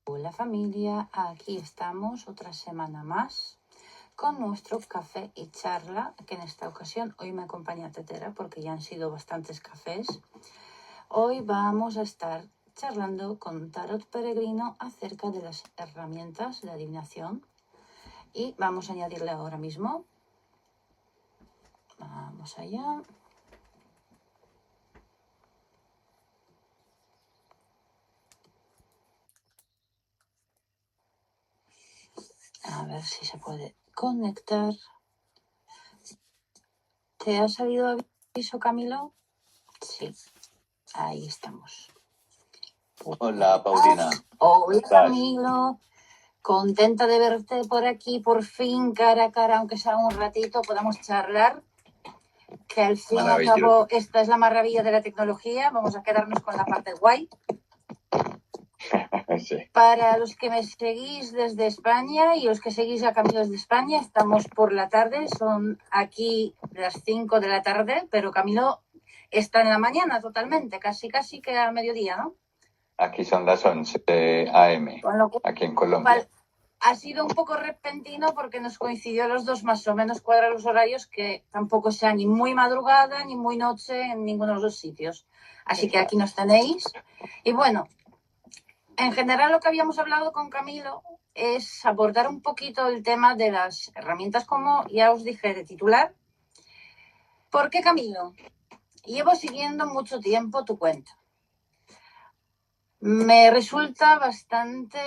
Hola familia, aquí estamos otra semana más con nuestro café y charla, que en esta ocasión hoy me acompaña Tetera porque ya han sido bastantes cafés. Hoy vamos a estar charlando con Tarot Peregrino acerca de las herramientas de adivinación y vamos a añadirle ahora mismo. Vamos allá. A ver si se puede conectar. ¿Te ha salido aviso, Camilo? Sí, ahí estamos. Hola, Paulina. Hola, Camilo. Contenta de verte por aquí, por fin, cara a cara, aunque sea un ratito, podamos charlar. Que al fin y al cabo, esta es la maravilla de la tecnología. Vamos a quedarnos con la parte guay. Sí. Para los que me seguís desde España y los que seguís a Camilo desde España, estamos por la tarde, son aquí las 5 de la tarde, pero Camilo está en la mañana totalmente, casi que a mediodía, ¿no? Aquí son las 11 a.m., aquí en Colombia. Ha sido un poco repentino porque nos coincidió los dos más o menos cuadrar los horarios, que tampoco sea ni muy madrugada ni muy noche en ninguno de los dos sitios. Así que aquí nos tenéis. Y bueno, en general lo que habíamos hablado con Camilo es abordar un poquito el tema de las herramientas, como ya os dije de titular. ¿Por qué, Camilo? Llevo siguiendo mucho tiempo tu cuenta. Me resulta bastante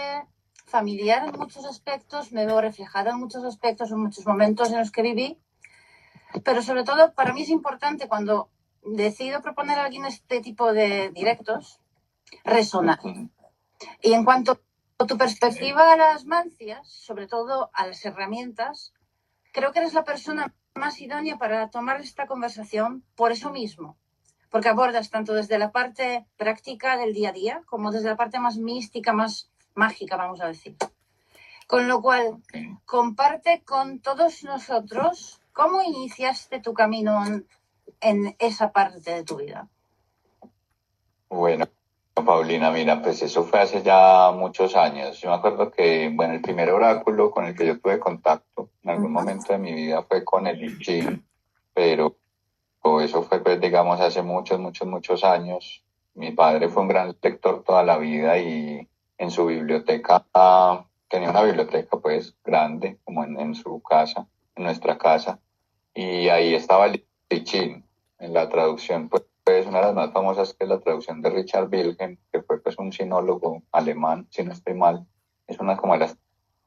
familiar en muchos aspectos, me veo reflejada en muchos aspectos, en muchos momentos en los que viví, pero sobre todo para mí es importante cuando decido proponer a alguien este tipo de directos, resonar. Y en cuanto a tu perspectiva a las mancias, sobre todo a las herramientas, creo que eres la persona más idónea para tomar esta conversación por eso mismo, porque abordas tanto desde la parte práctica del día a día como desde la parte más mística, más mágica, vamos a decir. Con lo cual, comparte con todos nosotros cómo iniciaste tu camino en esa parte de tu vida. Bueno, Paulina, mira, pues eso fue hace ya muchos años. Yo me acuerdo que, bueno, el primer oráculo con el que yo tuve contacto en algún momento de mi vida fue con el I Ching, pero eso fue, pues, digamos, hace muchos años. Mi padre fue un gran lector toda la vida y en su biblioteca, tenía una biblioteca, pues, grande, como en su casa, en nuestra casa, y ahí estaba el I Ching. En la traducción, pues, una de las más famosas, que es la traducción de Richard Wilhelm, que fue, pues, un sinólogo alemán, si no estoy mal. Es una como de las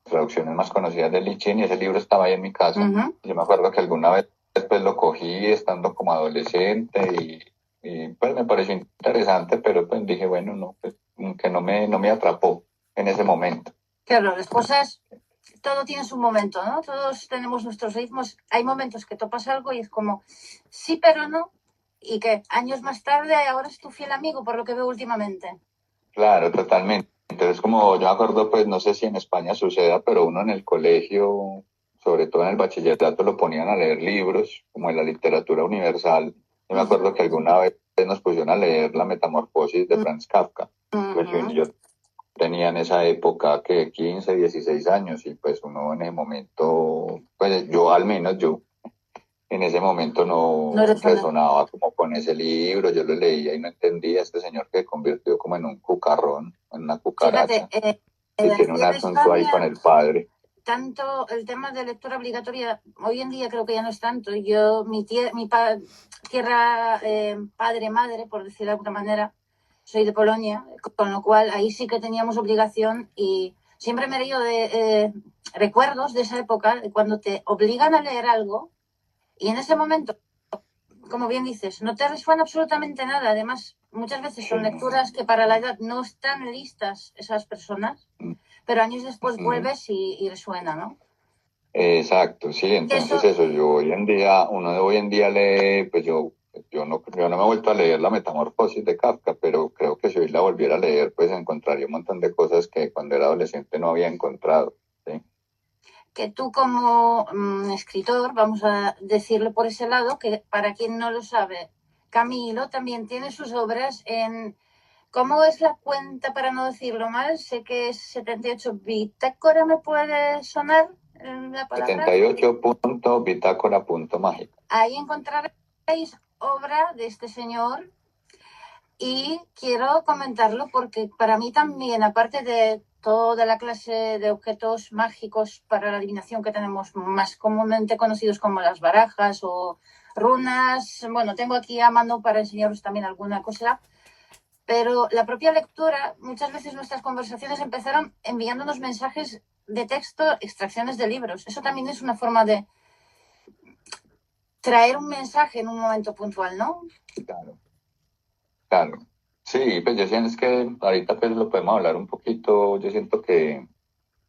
traducciones más conocidas del I Ching, y ese libro estaba ahí en mi casa. Yo me acuerdo que alguna vez después lo cogí estando como adolescente y pues me pareció interesante, pero pues dije, bueno, no, pues que no me atrapó en ese momento. Claro, las cosas, todo tiene su momento, ¿no? Todos tenemos nuestros ritmos. Hay momentos que topas algo y es como, sí, pero no. Y que años más tarde ahora es tu fiel amigo, por lo que veo últimamente. Claro, totalmente. Entonces, como yo me acuerdo, pues no sé si en España suceda, pero uno en el colegio, sobre todo en el bachillerato, lo ponían a leer libros, como en la literatura universal. Yo me acuerdo que alguna vez nos pusieron a leer La Metamorfosis de Franz Kafka. Pues yo tenía en esa época que 15, 16 años, y pues uno en ese momento, pues yo al menos yo en ese momento no resonaba como con ese libro. Yo lo leía y no entendía a este señor que convirtió como en un cucarrón, en una cucaracha. Fíjate, y tiene un asunto ahí con el padre. Tanto el tema de lectura obligatoria, hoy en día creo que ya no es tanto. Mi tierra, padre, madre, por decirlo de alguna manera, soy de Polonia, con lo cual ahí sí que teníamos obligación, y siempre me he leído de recuerdos de esa época, de cuando te obligan a leer algo y en ese momento, como bien dices, no te resuena absolutamente nada. Además, muchas veces son lecturas que para la edad no están listas esas personas, pero años después vuelves y resuena, ¿no? Exacto, sí. Entonces eso, uno de hoy en día lee, pues yo no me he vuelto a leer La Metamorfosis de Kafka, pero creo que si hoy la volviera a leer, pues encontraría un montón de cosas que cuando era adolescente no había encontrado, ¿sí? Que tú como escritor, vamos a decirlo por ese lado, que para quien no lo sabe, Camilo también tiene sus obras en ¿Cómo es la cuenta para no decirlo mal? Sé que es 78 bitácora, ¿me puede sonar la palabra? 78.bitácora.mágica. Ahí encontraréis obra de este señor y quiero comentarlo porque para mí también, aparte de toda la clase de objetos mágicos para la adivinación que tenemos más comúnmente conocidos como las barajas o runas, bueno, tengo aquí a mano para enseñaros también alguna cosa, pero la propia lectura, muchas veces nuestras conversaciones empezaron enviándonos mensajes de texto, extracciones de libros. Eso también es una forma de traer un mensaje en un momento puntual, ¿no? Claro, claro. Sí, pues yo siento es que ahorita pues lo podemos hablar un poquito. Yo siento que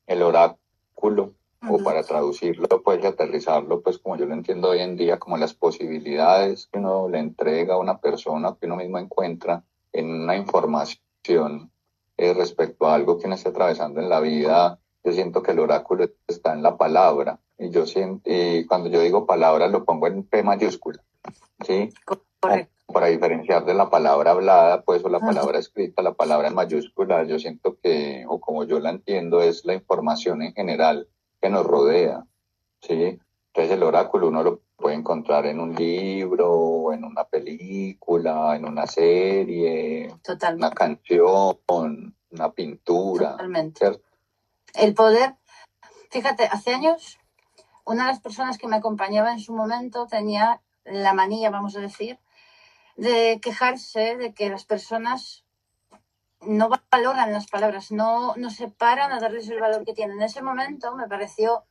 el oráculo, o para traducirlo, pues y aterrizarlo, pues como yo lo entiendo hoy en día, como las posibilidades que uno le entrega a una persona, que uno mismo encuentra en una información respecto a algo que uno esté atravesando en la vida. Yo siento que el oráculo está en la palabra, y yo siento, y cuando yo digo palabra lo pongo en P mayúscula, ¿sí? Correcto. Para diferenciar de la palabra hablada, pues, o la palabra escrita, la palabra en mayúscula, yo siento que, o como yo la entiendo, es la información en general que nos rodea, ¿sí? Entonces el oráculo uno lo puede encontrar en un libro, en una película, en una serie, Totalmente. una canción, una pintura. Totalmente. ¿Cierto? El poder, fíjate, hace años una de las personas que me acompañaba en su momento tenía la manía, vamos a decir, de quejarse de que las personas no valoran las palabras, no se paran a darles el valor que tienen. En ese momento me pareció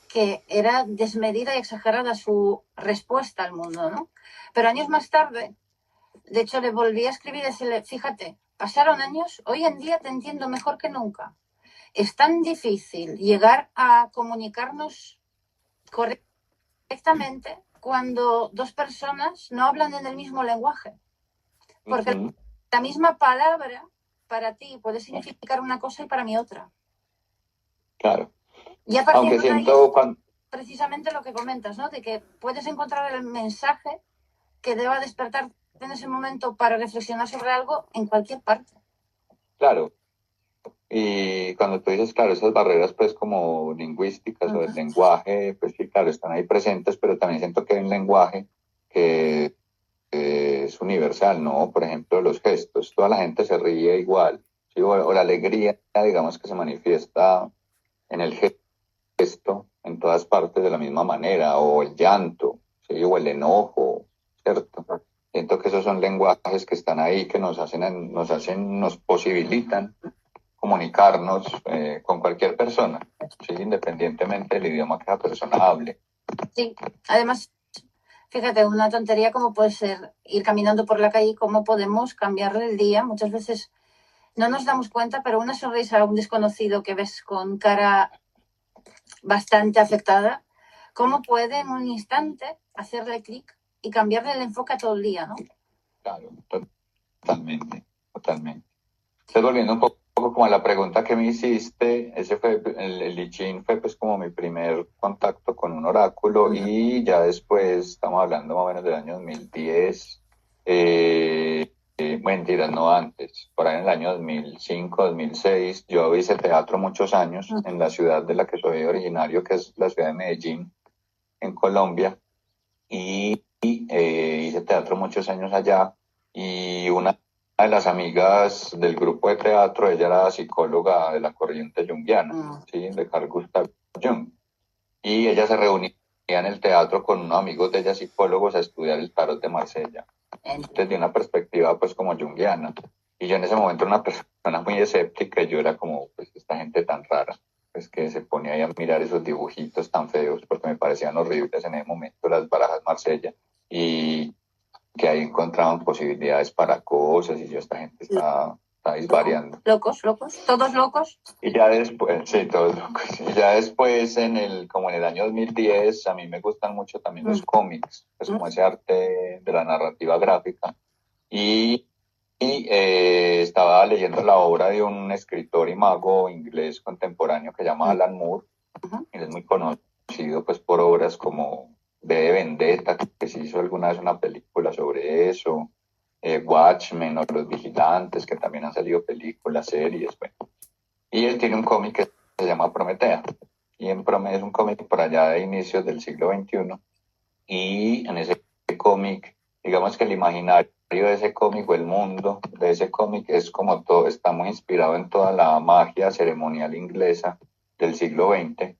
que era desmedida y exagerada su respuesta al mundo, ¿no? Pero años más tarde, de hecho, le volví a escribir y decirle, fíjate, pasaron años, hoy en día te entiendo mejor que nunca. Es tan difícil llegar a comunicarnos correctamente cuando dos personas no hablan en el mismo lenguaje. Porque la misma palabra para ti puede significar una cosa y para mí otra. Claro. Y a partir Aunque de ahí, siento precisamente lo que comentas, ¿no? De que puedes encontrar el mensaje que deba despertar en ese momento para reflexionar sobre algo en cualquier parte. Claro. Y cuando tú dices, claro, esas barreras pues como lingüísticas o del lenguaje, pues sí, claro, están ahí presentes, pero también siento que hay un lenguaje que es universal, ¿no? Por ejemplo, los gestos, toda la gente se ríe igual, ¿sí? O la alegría, digamos, que se manifiesta en el gesto en todas partes de la misma manera, o el llanto, ¿sí? O el enojo, ¿cierto? Siento que esos son lenguajes que están ahí, que nos posibilitan comunicarnos con cualquier persona, ¿sí? Independientemente del idioma que la persona hable. Sí, además, fíjate, una tontería como puede ser ir caminando por la calle y cómo podemos cambiarle el día. Muchas veces no nos damos cuenta, pero una sonrisa a un desconocido que ves con cara bastante afectada, ¿cómo puede en un instante hacerle clic y cambiarle el enfoque a todo el día, ¿no? Claro, totalmente, totalmente. Entonces, volviendo un poco como a la pregunta que me hiciste, ese fue el I Ching fue pues como mi primer contacto con un oráculo, y ya después, estamos hablando más o menos del año 2010, mentiras, no antes, por ahí en el año 2005, 2006, yo hice teatro muchos años en la ciudad de la que soy originario, que es la ciudad de Medellín, en Colombia, y hice teatro muchos años allá, y una de las amigas del grupo de teatro, ella era psicóloga de la corriente junguiana, ¿sí? De Carl Gustav Jung, y ella se reunía en el teatro con unos amigos de ella psicólogos a estudiar el tarot de Marsella, desde una perspectiva pues como junguiana, y yo en ese momento era una persona muy escéptica, y yo era como, pues, esta gente tan rara, pues que se ponía ahí a mirar esos dibujitos tan feos, porque me parecían horribles en ese momento las barajas Marsella, y que ahí encontraban posibilidades para cosas, y yo, esta gente está disvariando. Locos, todos locos. Y ya después, sí, todos locos. Y ya después, como en el año 2010, a mí me gustan mucho también los cómics, pues como ese arte de la narrativa gráfica. Y estaba leyendo la obra de un escritor y mago inglés contemporáneo que se llama Alan Moore. Él es muy conocido pues por obras como V de Vendetta, que se hizo alguna vez una película sobre eso, Watchmen o Los Vigilantes, que también han salido películas, series, bueno. Y él tiene un cómic que se llama Prometea. Y en Prometea es un cómic por allá de inicios del siglo XXI. Y en ese cómic, digamos que el imaginario de ese cómic o el mundo de ese cómic es como todo, está muy inspirado en toda la magia ceremonial inglesa del siglo XX.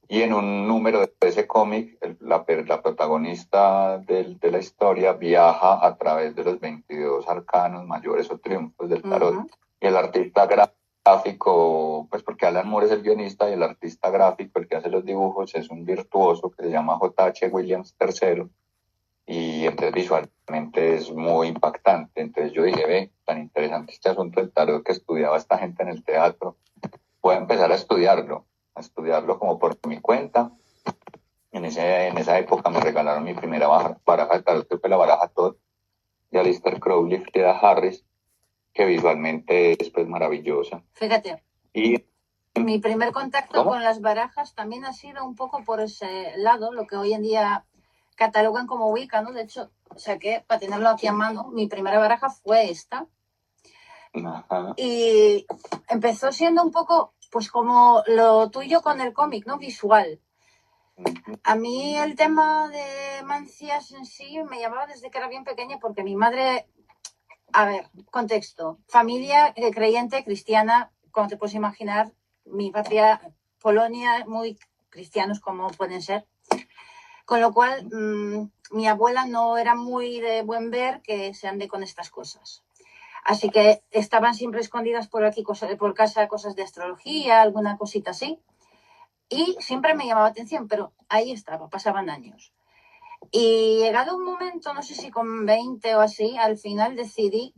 Y en un número de ese cómic, la protagonista de la historia viaja a través de los 22 arcanos mayores o triunfos del tarot. Ujú. Y el artista gráfico, pues porque Alan Moore es el guionista y el artista gráfico, el que hace los dibujos, es un virtuoso que se llama J.H. Williams III. Y entonces visualmente es muy impactante. Entonces yo dije, ve, tan interesante este asunto del tarot que estudiaba esta gente en el teatro. Voy a empezar a estudiarlo como por mi cuenta. En esa época me regalaron mi primera baraja de tarot, que fue la baraja Todd de Aleister Crowley, Frieda Harris, que visualmente es pues maravillosa. Fíjate, Y mi primer contacto ¿cómo? con las barajas también ha sido un poco por ese lado, lo que hoy en día catalogan como Wicca, ¿no? De hecho, saqué, para tenerlo aquí a mano, mi primera baraja fue esta. Ajá. Y empezó siendo un poco, pues como lo tuyo con el cómic, ¿no? Visual. A mí el tema de mancias en sí me llamaba desde que era bien pequeña porque mi madre, a ver, contexto, familia creyente, cristiana, como te puedes imaginar, mi patria, Polonia, muy cristianos como pueden ser. Con lo cual, mi abuela no era muy de buen ver que se ande con estas cosas. Así que estaban siempre escondidas por aquí, por casa, cosas de astrología, alguna cosita así. Y siempre me llamaba atención, pero ahí estaba, pasaban años. Y llegado un momento, no sé si con 20 o así, al final decidí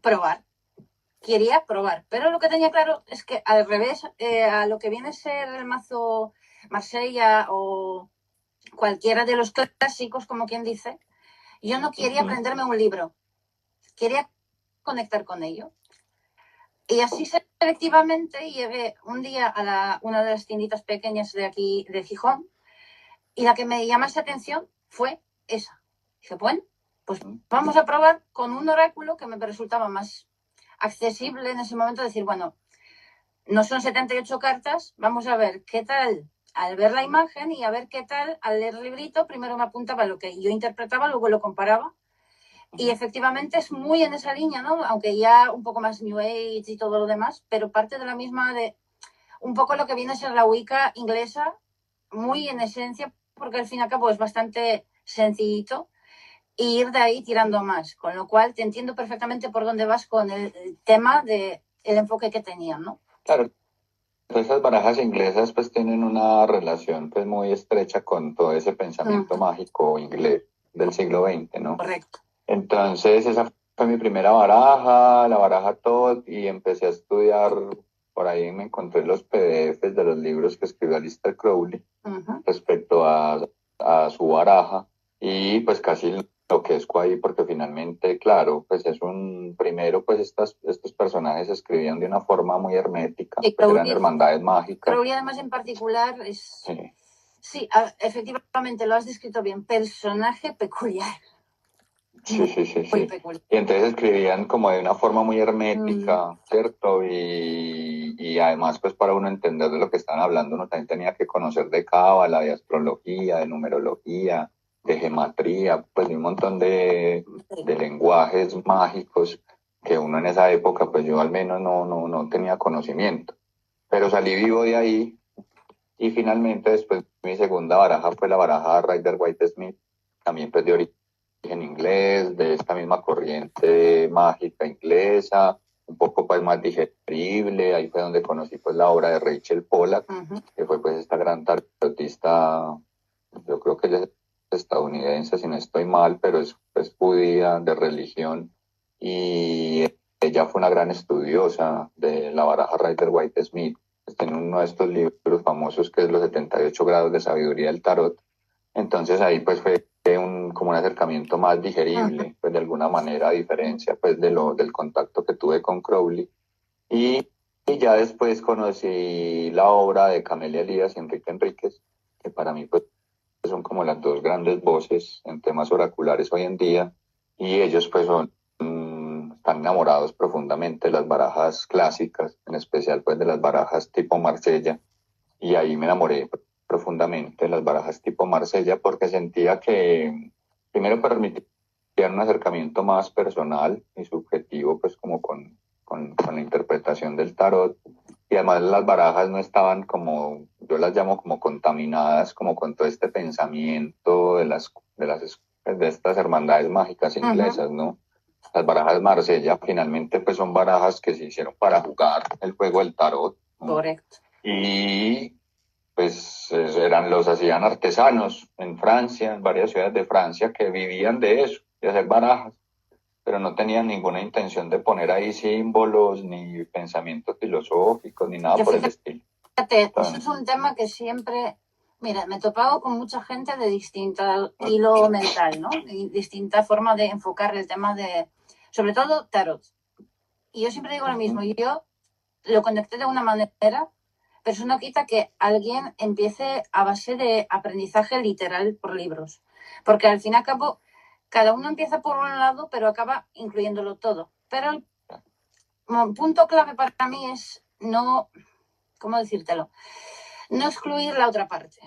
probar. Quería probar, pero lo que tenía claro es que al revés, a lo que viene a ser el mazo Marsella o cualquiera de los clásicos, como quien dice, yo no quería aprenderme un libro, quería conectar con ello. Y así selectivamente llegué un día a una de las tienditas pequeñas de aquí, de Gijón, y la que me llamase atención fue esa. Dije, bueno, pues vamos a probar con un oráculo que me resultaba más accesible en ese momento, decir, bueno, no son 78 cartas, vamos a ver qué tal al ver la imagen y a ver qué tal al leer el librito. Primero me apuntaba lo que yo interpretaba, luego lo comparaba. Y efectivamente es muy en esa línea, ¿no? Aunque ya un poco más New Age y todo lo demás, pero parte de la misma de un poco lo que viene a ser la Wicca inglesa, muy en esencia, porque al fin y al cabo es bastante sencillito, y ir de ahí tirando más. Con lo cual te entiendo perfectamente por dónde vas con el tema del enfoque que tenían, ¿no? Claro, esas barajas inglesas pues tienen una relación pues muy estrecha con todo ese pensamiento mágico inglés del siglo XX, ¿no? Correcto. Entonces esa fue mi primera baraja, la baraja Todd, y empecé a estudiar, por ahí me encontré los PDFs de los libros que escribió Aleister Crowley respecto a su baraja, y pues casi enloquezco ahí porque finalmente, claro, pues es primero pues estos personajes escribían de una forma muy hermética, Y pues eran hermandades mágicas. Crowley además en particular es... Sí, efectivamente, lo has descrito bien, personaje peculiar. Sí. Muy peculiar. Y entonces escribían como de una forma muy hermética, ¿cierto? Y además, pues para uno entender de lo que están hablando, uno también tenía que conocer de cábala, de astrología, de numerología, de gematría, pues de un montón de lenguajes mágicos que uno en esa época, pues yo al menos no tenía conocimiento. Pero salí vivo de ahí y finalmente después mi segunda baraja fue la baraja Rider Waite Smith, también pues de origen en inglés, de esta misma corriente mágica inglesa, un poco pues más digerible. Ahí fue donde conocí pues la obra de Rachel Pollack, que fue pues esta gran tarotista, yo creo que ella es estadounidense, si no estoy mal, pero es judía, de religión, y ella fue una gran estudiosa de la baraja Rider Waite Smith. Pues tiene uno de estos libros famosos que es Los 78 grados de sabiduría del tarot. Entonces ahí pues fue como un acercamiento más digerible, pues de alguna manera, a diferencia pues del contacto que tuve con Crowley. Y ya después conocí la obra de Camelia Elías y Enrique Enríquez, que para mí pues son como las dos grandes voces en temas oraculares hoy en día. y ellos pues están enamorados profundamente de las barajas clásicas, en especial pues de las barajas tipo Marsella, y ahí me enamoré profundamente de las barajas tipo Marsella porque sentía que primero permitían un acercamiento más personal y subjetivo pues como con la interpretación del tarot, y además las barajas no estaban como, yo las llamo como contaminadas como con todo este pensamiento de estas hermandades mágicas inglesas, ¿no? Las barajas Marsella finalmente pues son barajas que se hicieron para jugar el juego del tarot, ¿no? Correcto. Y pues los hacían artesanos en Francia, en varias ciudades de Francia, que vivían de eso, de hacer barajas, pero no tenían ninguna intención de poner ahí símbolos, ni pensamientos filosóficos, ni nada por el estilo. Fíjate, eso es un tema que siempre, mira, me he topado con mucha gente de distinto hilo mental, ¿no? Y distinta forma de enfocar el tema de, sobre todo, tarot. Y yo siempre digo lo mismo, yo lo conecté de una manera, pero eso no quita que alguien empiece a base de aprendizaje literal por libros. Porque al fin y al cabo, cada uno empieza por un lado, pero acaba incluyéndolo todo. Pero el punto clave para mí es no, ¿cómo decírtelo? No excluir la otra parte.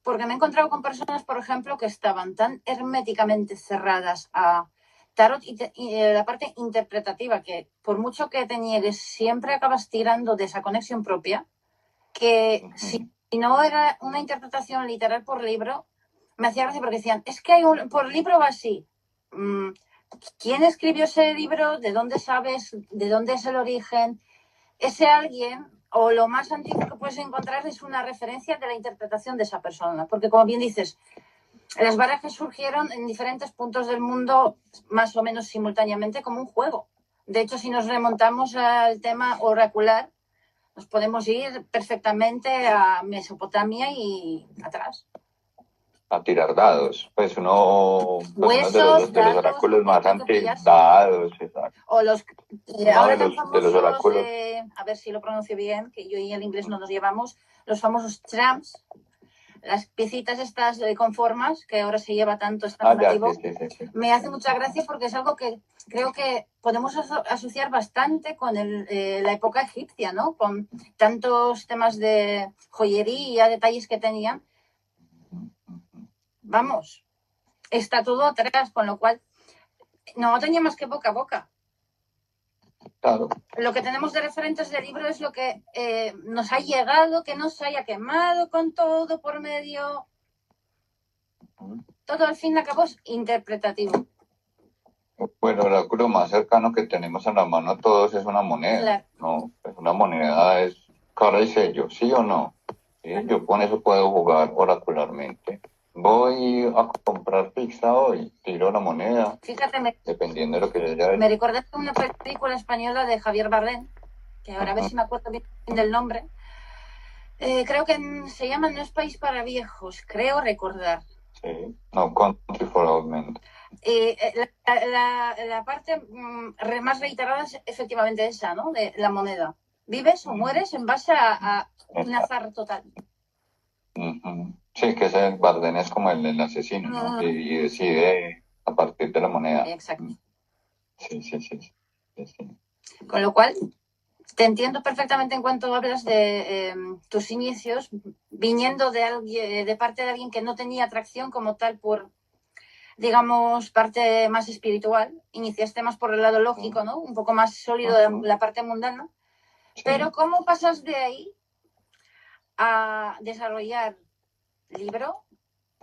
Porque me he encontrado con personas, por ejemplo, que estaban tan herméticamente cerradas a tarot y la parte interpretativa, que por mucho que te niegues, siempre acabas tirando de esa conexión propia, que si no era una interpretación literal por libro, me hacía gracia porque decían, es que por libro va así. ¿Quién escribió ese libro? ¿De dónde sabes? ¿De dónde es el origen? Ese alguien, o lo más antiguo que puedes encontrar, es una referencia de la interpretación de esa persona. Porque, como bien dices, las barajas surgieron en diferentes puntos del mundo más o menos simultáneamente como un juego. De hecho, si nos remontamos al tema oracular, nos podemos ir perfectamente a Mesopotamia y atrás. A tirar dados, pues uno, Huesos, de los dados, oráculos más pillas, dados, exacto. o los Uno ahora tan de los famosos, oráculos. a ver si lo pronuncio bien, que yo y el inglés no nos llevamos, los famosos trams, las piecitas estas con formas, que ahora se lleva tanto, es tan nativo. Sí. Me hace mucha gracia porque es algo que creo que podemos asociar bastante con la época egipcia, ¿no? Con tantos temas de joyería, detalles que tenían. Vamos, está todo atrás, con lo cual no tenía más que boca a boca. Claro. Lo que tenemos de referentes de libro es lo que nos ha llegado, que no se haya quemado con todo por medio. Todo al fin y al cabo es interpretativo. Bueno, el oráculo más cercano que tenemos a la mano todos es una moneda. Claro. No, pues una moneda es cara y sello, ¿sí o no? ¿Sí? Claro. Yo con eso puedo jugar oracularmente. Voy a comprar pizza hoy, tiro la moneda. Fíjate, dependiendo de lo que yo ya... Me recordaste una película española de Javier Bardem, que ahora a ver si me acuerdo bien del nombre. Creo que se llama No es país para viejos, creo recordar. Sí, no, Country for Old Men. La parte más reiterada es efectivamente esa, ¿no? De la moneda. Vives o mueres en base a un azar total. Sí, que ese Bardem es como el asesino, ¿no? Y decide a partir de la moneda. Exacto. Sí. Con lo cual, te entiendo perfectamente en cuanto hablas de tus inicios, viniendo de parte de alguien que no tenía atracción como tal por, digamos, parte más espiritual. Iniciaste más por el lado lógico, ¿no? Un poco más sólido de la parte mundana. Sí. Pero ¿cómo pasas de ahí a desarrollar libro,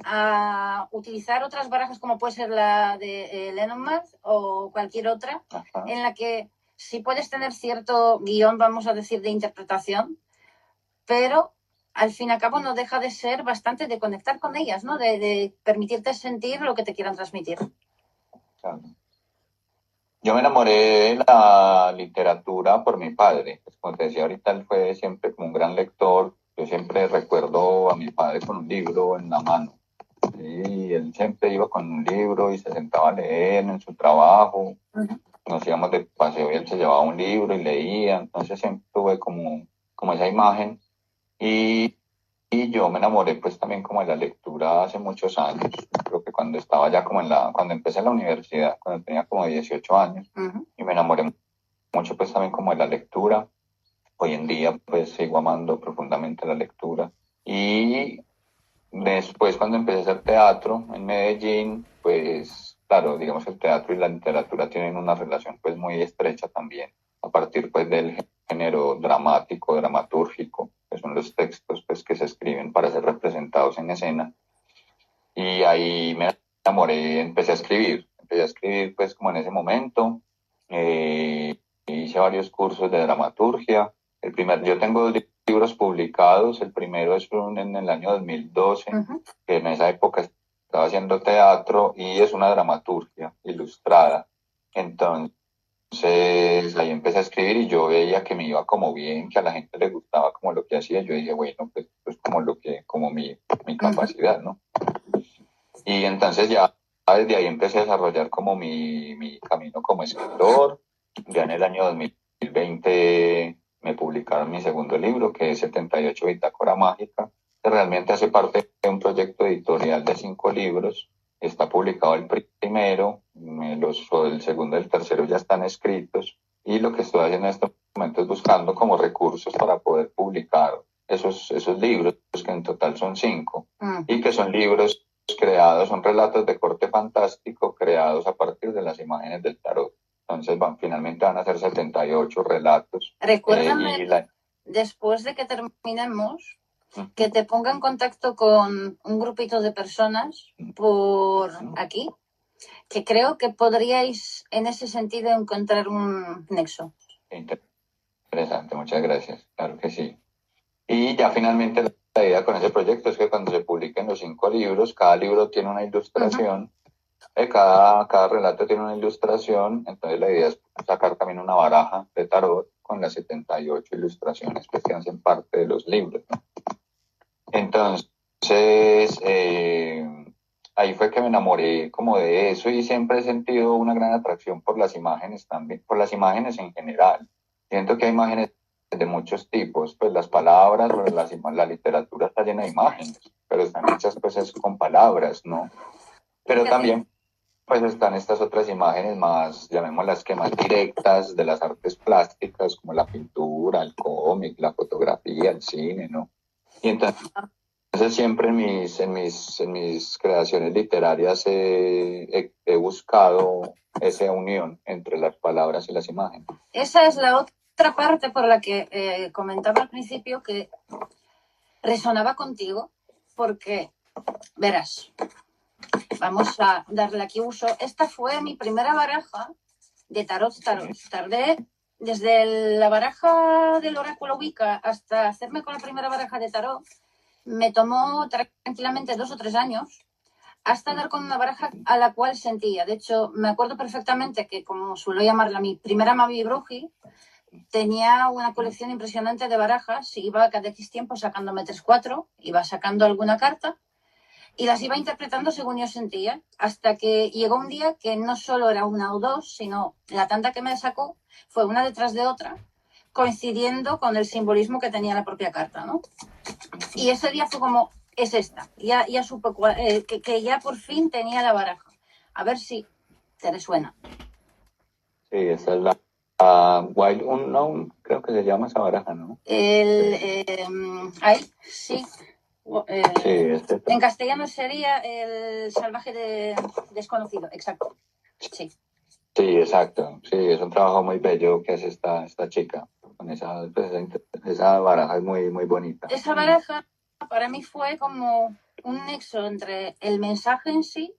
a utilizar otras barajas como puede ser la de Lenormand o cualquier otra, en la que sí puedes tener cierto guión, vamos a decir, de interpretación, pero al fin y al cabo no deja de ser bastante de conectar con ellas, ¿no? De permitirte sentir lo que te quieran transmitir. Claro. Yo me enamoré de la literatura por mi padre. Pues, como te decía ahorita, él fue siempre como un gran lector. Yo siempre recuerdo a mi padre con un libro en la mano. Y él siempre iba con un libro y se sentaba a leer en su trabajo. Nos íbamos de paseo y él se llevaba un libro y leía. Entonces siempre tuve como esa imagen. Y yo me enamoré pues también como de la lectura hace muchos años. Creo que cuando estaba ya como cuando empecé la universidad, cuando tenía como 18 años, y me enamoré mucho pues también como de la lectura. Hoy en día pues sigo amando profundamente la lectura. Y después cuando empecé a hacer teatro en Medellín, pues claro, digamos que el teatro y la literatura tienen una relación pues muy estrecha también, a partir pues del género dramático, dramatúrgico, que son los textos pues que se escriben para ser representados en escena. Y ahí me enamoré, empecé a escribir pues como en ese momento. Hice varios cursos de dramaturgia. Yo tengo dos libros publicados. El primero es en el año 2012, que en esa época estaba haciendo teatro y es una dramaturgia ilustrada. Entonces ahí empecé a escribir y yo veía que me iba como bien, que a la gente le gustaba como lo que hacía. Yo dije, bueno, pues como como mi capacidad, ¿no? Y entonces ya desde ahí empecé a desarrollar como mi camino como escritor. Ya en el año 2020 me publicaron mi segundo libro, que es 78 Bitácora Mágica, que realmente hace parte de un proyecto editorial de 5 libros. Está publicado el primero, el segundo y el tercero ya están escritos. Y lo que estoy haciendo en este momento es buscando como recursos para poder publicar esos libros, que en total son 5, y que son libros creados, son relatos de corte fantástico creados a partir de las imágenes del tarot. Entonces finalmente van a ser 78 relatos. Recuérdame, después de que terminemos, que te ponga en contacto con un grupito de personas por aquí, que creo que podríais en ese sentido encontrar un nexo. Interesante, muchas gracias. Claro que sí. Y ya finalmente la idea con ese proyecto es que cuando se publiquen los 5 libros, cada libro tiene una ilustración, cada relato tiene una ilustración, entonces la idea es sacar también una baraja de tarot con las 78 ilustraciones que hacen parte de los libros, ¿no? Entonces, ahí fue que me enamoré como de eso y siempre he sentido una gran atracción por las imágenes también, por las imágenes en general. Siento que hay imágenes de muchos tipos, pues las palabras, bueno, la literatura está llena de imágenes, pero están hechas pues con palabras, ¿no? Pero también pues están estas otras imágenes más, llamémoslas que más directas, de las artes plásticas, como la pintura, el cómic, la fotografía, el cine, ¿no? Y entonces siempre en mis creaciones literarias he buscado esa unión entre las palabras y las imágenes. Esa es la otra parte por la que comentaba al principio que resonaba contigo, porque, verás, vamos a darle aquí uso. Esta fue mi primera baraja de tarot. Tardé desde la baraja del oráculo Wicca hasta hacerme con la primera baraja de tarot. Me tomó tranquilamente 2 o 3 años hasta dar con una baraja a la cual sentía. De hecho, me acuerdo perfectamente que, como suelo llamarla, mi primera Mavi Bruji, tenía una colección impresionante de barajas. Iba cada X tiempo sacándome 3, 4, iba sacando alguna carta y las iba interpretando según yo sentía, hasta que llegó un día que no solo era una o dos, sino la tanta que me sacó fue una detrás de otra, coincidiendo con el simbolismo que tenía la propia carta, ¿no? Y ese día fue como, es esta, ya supe que ya por fin tenía la baraja. A ver si te resuena. Sí, esa es la Wild Unknown, creo que se llama esa baraja, ¿no? Ahí, sí. Sí, en castellano sería el salvaje desconocido, exacto. Sí. Sí, exacto. Sí, es un trabajo muy bello que hace esta chica. Con esa baraja es muy, muy bonita. Esa baraja para mí fue como un nexo entre el mensaje en sí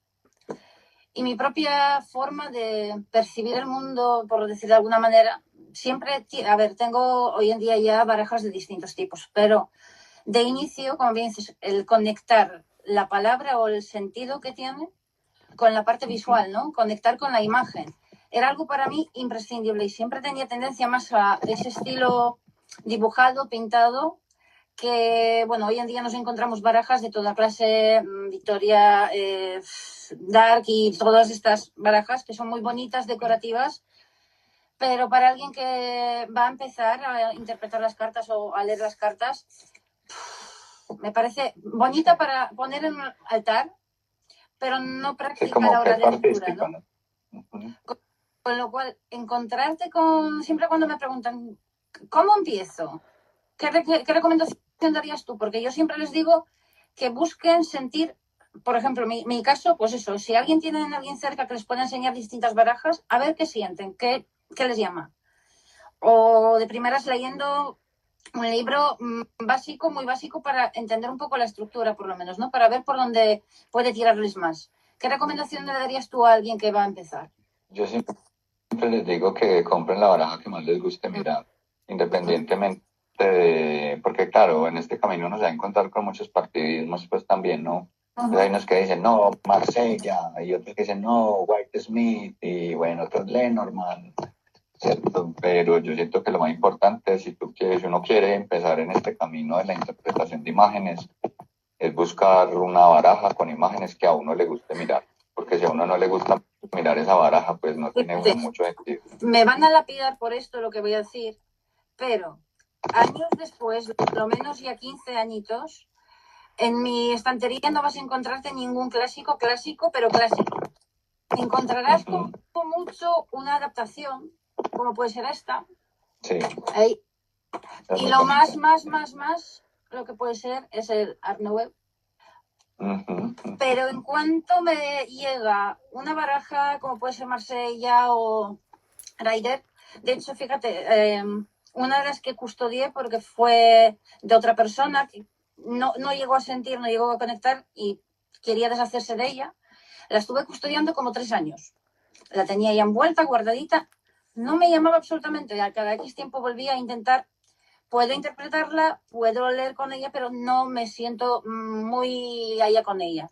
y mi propia forma de percibir el mundo, por decir de alguna manera. Siempre, a ver, tengo hoy en día ya barajas de distintos tipos, pero de inicio, como bien dices, el conectar la palabra o el sentido que tiene con la parte visual, ¿no? Conectar con la imagen. Era algo para mí imprescindible y siempre tenía tendencia más a ese estilo dibujado, pintado, que, bueno, hoy en día nos encontramos barajas de toda clase, Victoria, Dark y todas estas barajas que son muy bonitas, decorativas, pero para alguien que va a empezar a interpretar las cartas o a leer las cartas, me parece bonita para poner en un altar, pero no Sí, práctica a como la hora objeto de lectura, artístico, ¿no? ¿no? Ujú. Con lo cual, encontrarte con, siempre cuando me preguntan, ¿cómo empiezo? ¿Qué recomendación darías tú? Porque yo siempre les digo que busquen sentir, por ejemplo, mi caso, pues eso, si alguien tiene a alguien cerca que les pueda enseñar distintas barajas, a ver qué sienten, qué les llama. O de primeras leyendo un libro básico, muy básico, para entender un poco la estructura, por lo menos, ¿no? Para ver por dónde puede tirarles más. ¿Qué recomendación le darías tú a alguien que va a empezar? Yo siempre les digo que compren la baraja que más les guste mirar, independientemente de, porque claro, en este camino nos va a encontrar con muchos partidismos, pues también, ¿no? Entonces hay unos que dicen, no, Marsella, y otros que dicen, no, White Smith, y bueno, otros Lenormand, ¿cierto? Pero yo siento que lo más importante, si tú quieres, si uno quiere empezar en este camino de la interpretación de imágenes, es buscar una baraja con imágenes que a uno le guste mirar, porque si a uno no le gusta mirar esa baraja, pues no tiene mucho sentido. Me van a lapidar por esto lo que voy a decir, pero años después, lo menos ya 15 añitos, en mi estantería no vas a encontrarte ningún clásico, pero clásico. Encontrarás como mucho una adaptación, como puede ser esta. Sí. Ahí. Y lo más, lo que puede ser es el Art Nouveau. Pero en cuanto me llega una baraja, como puede ser Marsella o Rider, de hecho, fíjate, una de las que custodié porque fue de otra persona que no llegó a sentir, no llegó a conectar y quería deshacerse de ella, la estuve custodiando como 3 años. La tenía ya envuelta, guardadita. No me llamaba absolutamente. A cada X tiempo volvía a intentar. Puedo interpretarla, puedo leer con ella, pero no me siento muy allá con ella.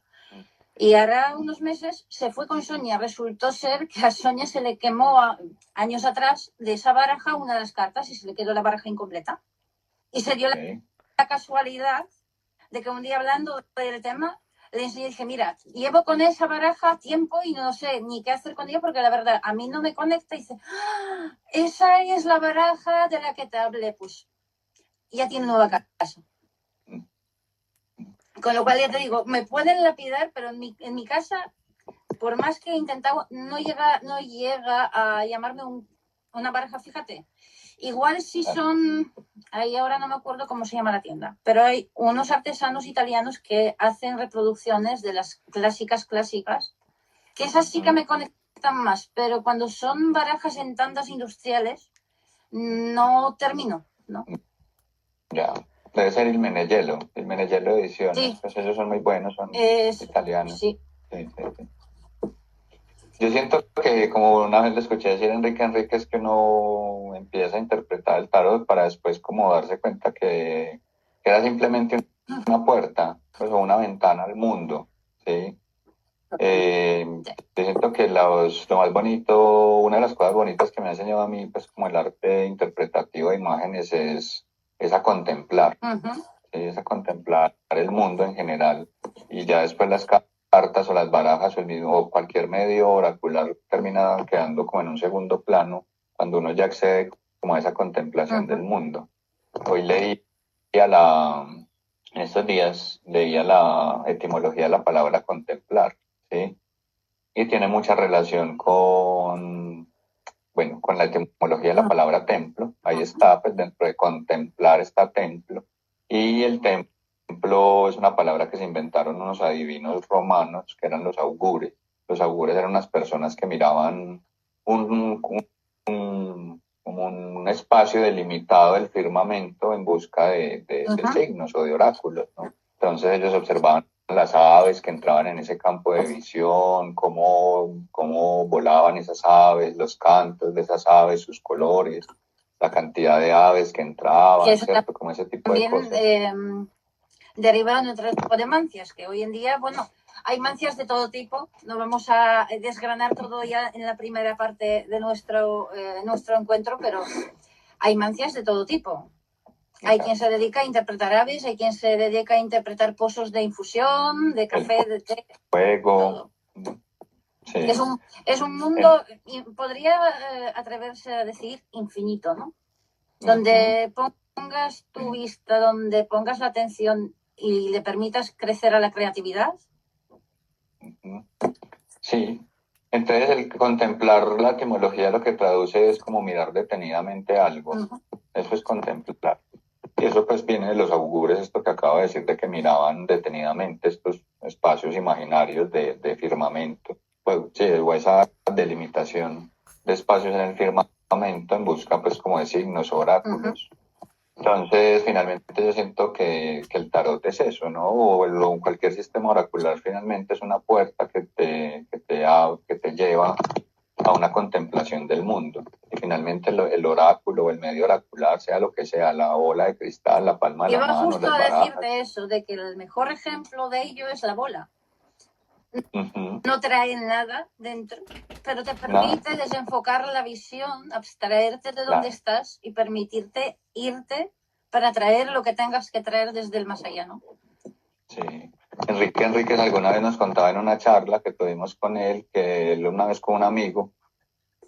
Y ahora unos meses se fue con Sonia. Resultó ser que a Sonia se le quemó años atrás de esa baraja una de las cartas y se le quedó la baraja incompleta. Y se dio la casualidad de que un día hablando del tema le enseñé y dije, mira, llevo con esa baraja tiempo y no sé ni qué hacer con ella porque la verdad a mí no me conecta y dice, ¡ah! Esa es la baraja de la que te hablé, pues ya tiene nueva casa. Con lo cual ya te digo, me pueden lapidar, pero en mi casa, por más que he intentado, no llega a llamarme una baraja, fíjate. Igual si son, ahí ahora no me acuerdo cómo se llama la tienda, pero hay unos artesanos italianos que hacen reproducciones de las clásicas, que esas sí que me conectan más, pero cuando son barajas en tandas industriales, no termino, ¿no? Ya, debe ser el Meneghello Ediciones, sí. Pues ellos son muy buenos, son italianos. Sí. Sí. Yo siento que, como una vez le escuché decir a Enrique Enríquez, que uno empieza a interpretar el tarot para después como darse cuenta que era simplemente una puerta, pues, o una ventana al mundo, ¿sí? Yo siento que lo más bonito, una de las cosas bonitas que me ha enseñado a mí, pues como el arte interpretativo de imágenes, es a contemplar, ¿sí? Es a contemplar el mundo en general, y ya después las cartas o las barajas o, o cualquier medio oracular termina quedando como en un segundo plano cuando uno ya accede como a esa contemplación del mundo. Hoy en estos días leía la etimología de la palabra contemplar, ¿sí? Y tiene mucha relación con, bueno, con la etimología de la palabra templo. Ahí está, pues dentro de contemplar está templo. Y el templo es una palabra que se inventaron unos adivinos romanos, que eran los augures. Los augures eran unas personas que miraban como un espacio delimitado del firmamento en busca de signos o de oráculos, ¿no? Entonces ellos observaban las aves que entraban en ese campo de visión, cómo volaban esas aves, los cantos de esas aves, sus colores, la cantidad de aves que entraban, ¿cierto? Como ese tipo de cosas. Derivaron de otro tipo de mancias, que hoy en día, bueno, hay mancias de todo tipo. No vamos a desgranar todo ya en la primera parte de nuestro encuentro, pero hay mancias de todo tipo. Hay quien se dedica a interpretar aves, hay quien se dedica a interpretar pozos de infusión, de café, de té. Fuego. Sí. Es un mundo, podría atreverse a decir, infinito, ¿no? Donde pongas tu vista, donde pongas la atención y le permitas crecer a la creatividad, Ujú. Sí. Entonces el contemplar la etimología lo que traduce es como mirar detenidamente algo. Ujú. Eso es contemplar. Y eso pues viene de los augures, esto que acabo de decir, de que miraban detenidamente estos espacios imaginarios de firmamento, pues sí, o esa delimitación de espacios en el firmamento en busca pues como de signos o oráculos. Entonces, finalmente yo siento que el tarot es eso, ¿no? O cualquier sistema oracular finalmente es una puerta que te lleva a una contemplación del mundo. Y finalmente el oráculo o el medio oracular, sea lo que sea, la bola de cristal, la palma de la Iba mano, justo las a barajas. decirte eso, de que el mejor ejemplo de ello es la bola. Ujú. No trae nada dentro, pero te Nada, permite desenfocar la visión, abstraerte de donde claro, estás y permitirte irte para traer lo que tengas que traer desde el más allá, ¿no? sí. Enrique Enríquez alguna vez nos contaba en una charla que tuvimos con él, que él una vez con un amigo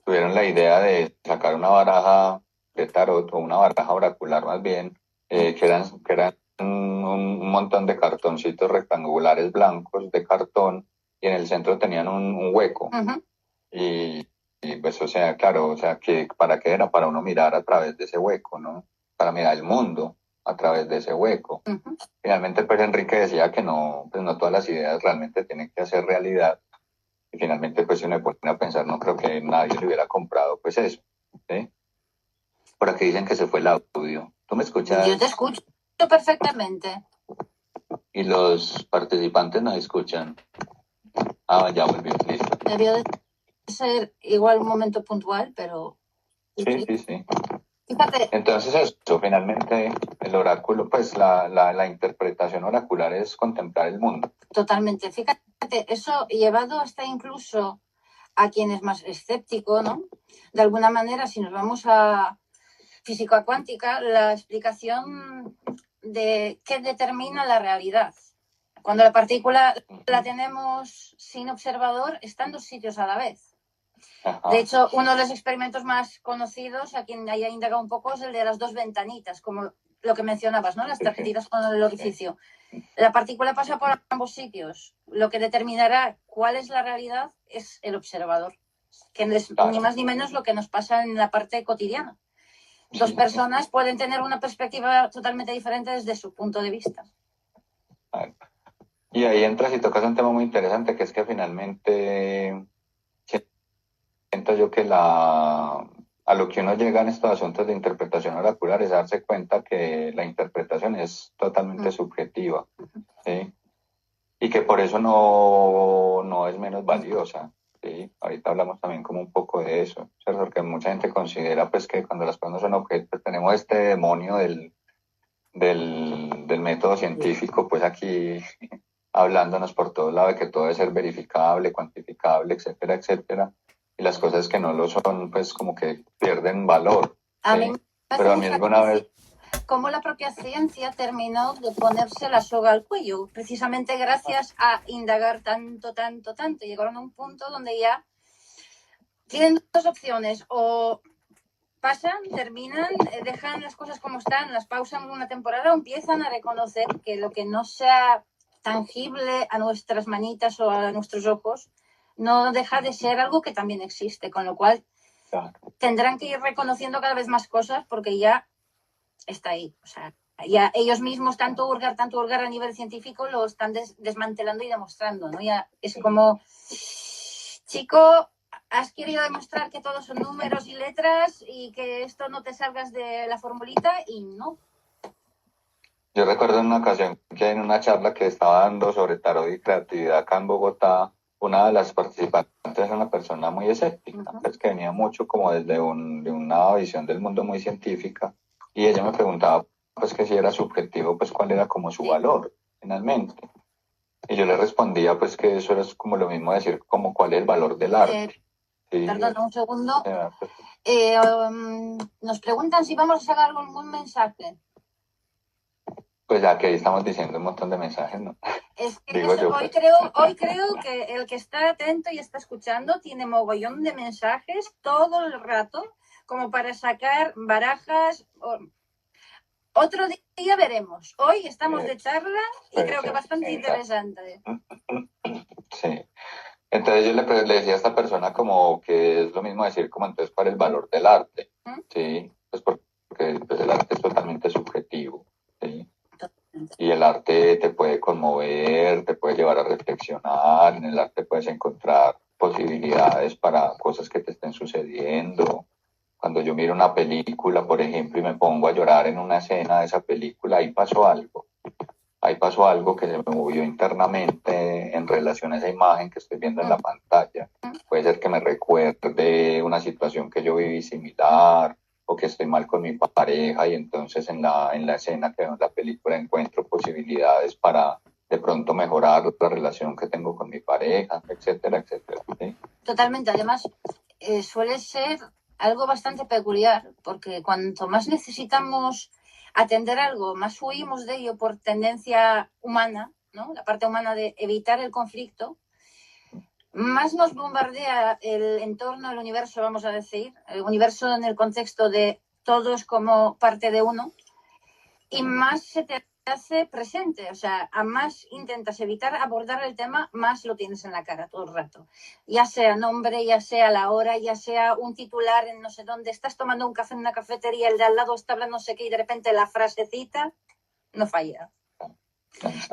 tuvieron la idea de sacar una baraja de tarot o una baraja oracular más bien, que eran un montón de cartoncitos rectangulares blancos de cartón y en el centro tenían un hueco. Uh-huh. Y pues, o sea, claro, o sea, que ¿para qué era? Para uno mirar a través de ese hueco, ¿no? Para mirar el mundo a través de ese hueco. Uh-huh. Finalmente, pues Enrique decía que no, pues no todas las ideas realmente tienen que hacer realidad. Y finalmente, pues si uno me pone a pensar, no creo que nadie le hubiera comprado, pues eso, ¿sí? Por aquí dicen que se fue el audio. ¿Tú me escuchas? Yo te escucho perfectamente. Y los participantes nos escuchan. Ah, ya volvió, listo. Debió de ser igual un momento puntual, pero Sí, sí, sí. fíjate. Entonces eso, finalmente el oráculo, pues la interpretación oracular es contemplar el mundo. Totalmente. Fíjate, eso llevado hasta incluso a quien es más escéptico, ¿no? De alguna manera, si nos vamos a física cuántica, la explicación de qué determina la realidad. Cuando la partícula la tenemos sin observador, está en dos sitios a la vez. Ajá. De hecho, uno de los experimentos más conocidos, a quien haya indagado un poco, es el de las dos ventanitas, como lo que mencionabas, ¿no? Las tarjetitas con el orificio. La partícula pasa por ambos sitios. Lo que determinará cuál es la realidad es el observador, que es ni más ni menos lo que nos pasa en la parte cotidiana. Dos personas pueden tener una perspectiva totalmente diferente desde su punto de vista. Y ahí entras y tocas un tema muy interesante, que es que finalmente siento yo que a lo que uno llega en estos asuntos de interpretación oracular es darse cuenta que la interpretación es totalmente subjetiva, ¿sí? Y que por eso no es menos valiosa, ¿sí? Ahorita hablamos también como un poco de eso, ¿cierto? Porque mucha gente considera pues que cuando las cosas no son objetos, tenemos este demonio del método científico, pues aquí hablándonos por todos lados de que todo debe ser verificable, cuantificable, etcétera, etcétera. Y las cosas que no lo son, pues como que pierden valor. A ¿sí? mí me Pero a mí alguna vez... Cómo la propia ciencia terminó de ponerse la soga al cuello, precisamente gracias a indagar tanto, tanto, tanto. Llegaron a un punto donde ya tienen dos opciones, o pasan, terminan, dejan las cosas como están, las pausan una temporada o empiezan a reconocer que lo que no sea tangible a nuestras manitas o a nuestros ojos no deja de ser algo que también existe, con lo cual tendrán que ir reconociendo cada vez más cosas porque ya está ahí. O sea, ya ellos mismos, tanto hurgar a nivel científico, lo están desmantelando y demostrando, ¿no? Ya es como, chico, has querido demostrar que todos son números y letras y que esto no te salgas de la formulita y no. Yo recuerdo en una ocasión que en una charla que estaba dando sobre tarot y creatividad acá en Bogotá, una de las participantes era una persona muy escéptica, pues que venía mucho como desde de una visión del mundo muy científica, y ella me preguntaba pues que si era subjetivo, pues cuál era como su valor finalmente. Y yo le respondía pues que eso era como lo mismo decir como cuál es el valor del arte. Sí, Perdona un segundo. pues, nos preguntan si vamos a sacar algún mensaje. pues ya que ahí estamos diciendo un montón de mensajes, ¿no? Es que Digo yo, hoy pues. creo que el que está atento y está escuchando tiene mogollón de mensajes todo el rato, como para sacar barajas. Otro día veremos. Hoy estamos de charla y creo que bastante interesante. Sí. Entonces yo le decía a esta persona como que es lo mismo decir como entonces cuál es el valor del arte, ¿sí? Pues porque pues, el arte es totalmente subjetivo, ¿sí? Y el arte te puede conmover, te puede llevar a reflexionar, en el arte puedes encontrar posibilidades para cosas que te estén sucediendo. Cuando yo miro una película, por ejemplo, y me pongo a llorar en una escena de esa película, ahí pasó algo que se me movió internamente en relación a esa imagen que estoy viendo en la pantalla. Puede ser que me recuerde una situación que yo viví similar o que estoy mal con mi pareja y entonces en la escena que veo en la película encuentro posibilidades para de pronto mejorar la relación que tengo con mi pareja, etcétera, etcétera. ¿Sí? Totalmente. Además, suele ser algo bastante peculiar, porque cuanto más necesitamos atender algo, más huimos de ello por tendencia humana, ¿no? La parte humana de evitar el conflicto, más nos bombardea el entorno, el universo, vamos a decir, el universo en el contexto de todos como parte de uno, y más se te hace presente. O sea, a más intentas evitar abordar el tema, más lo tienes en la cara todo el rato. Ya sea nombre, ya sea la hora, ya sea un titular en no sé dónde, estás tomando un café en una cafetería, el de al lado está hablando no sé qué y de repente la frasecita no falla.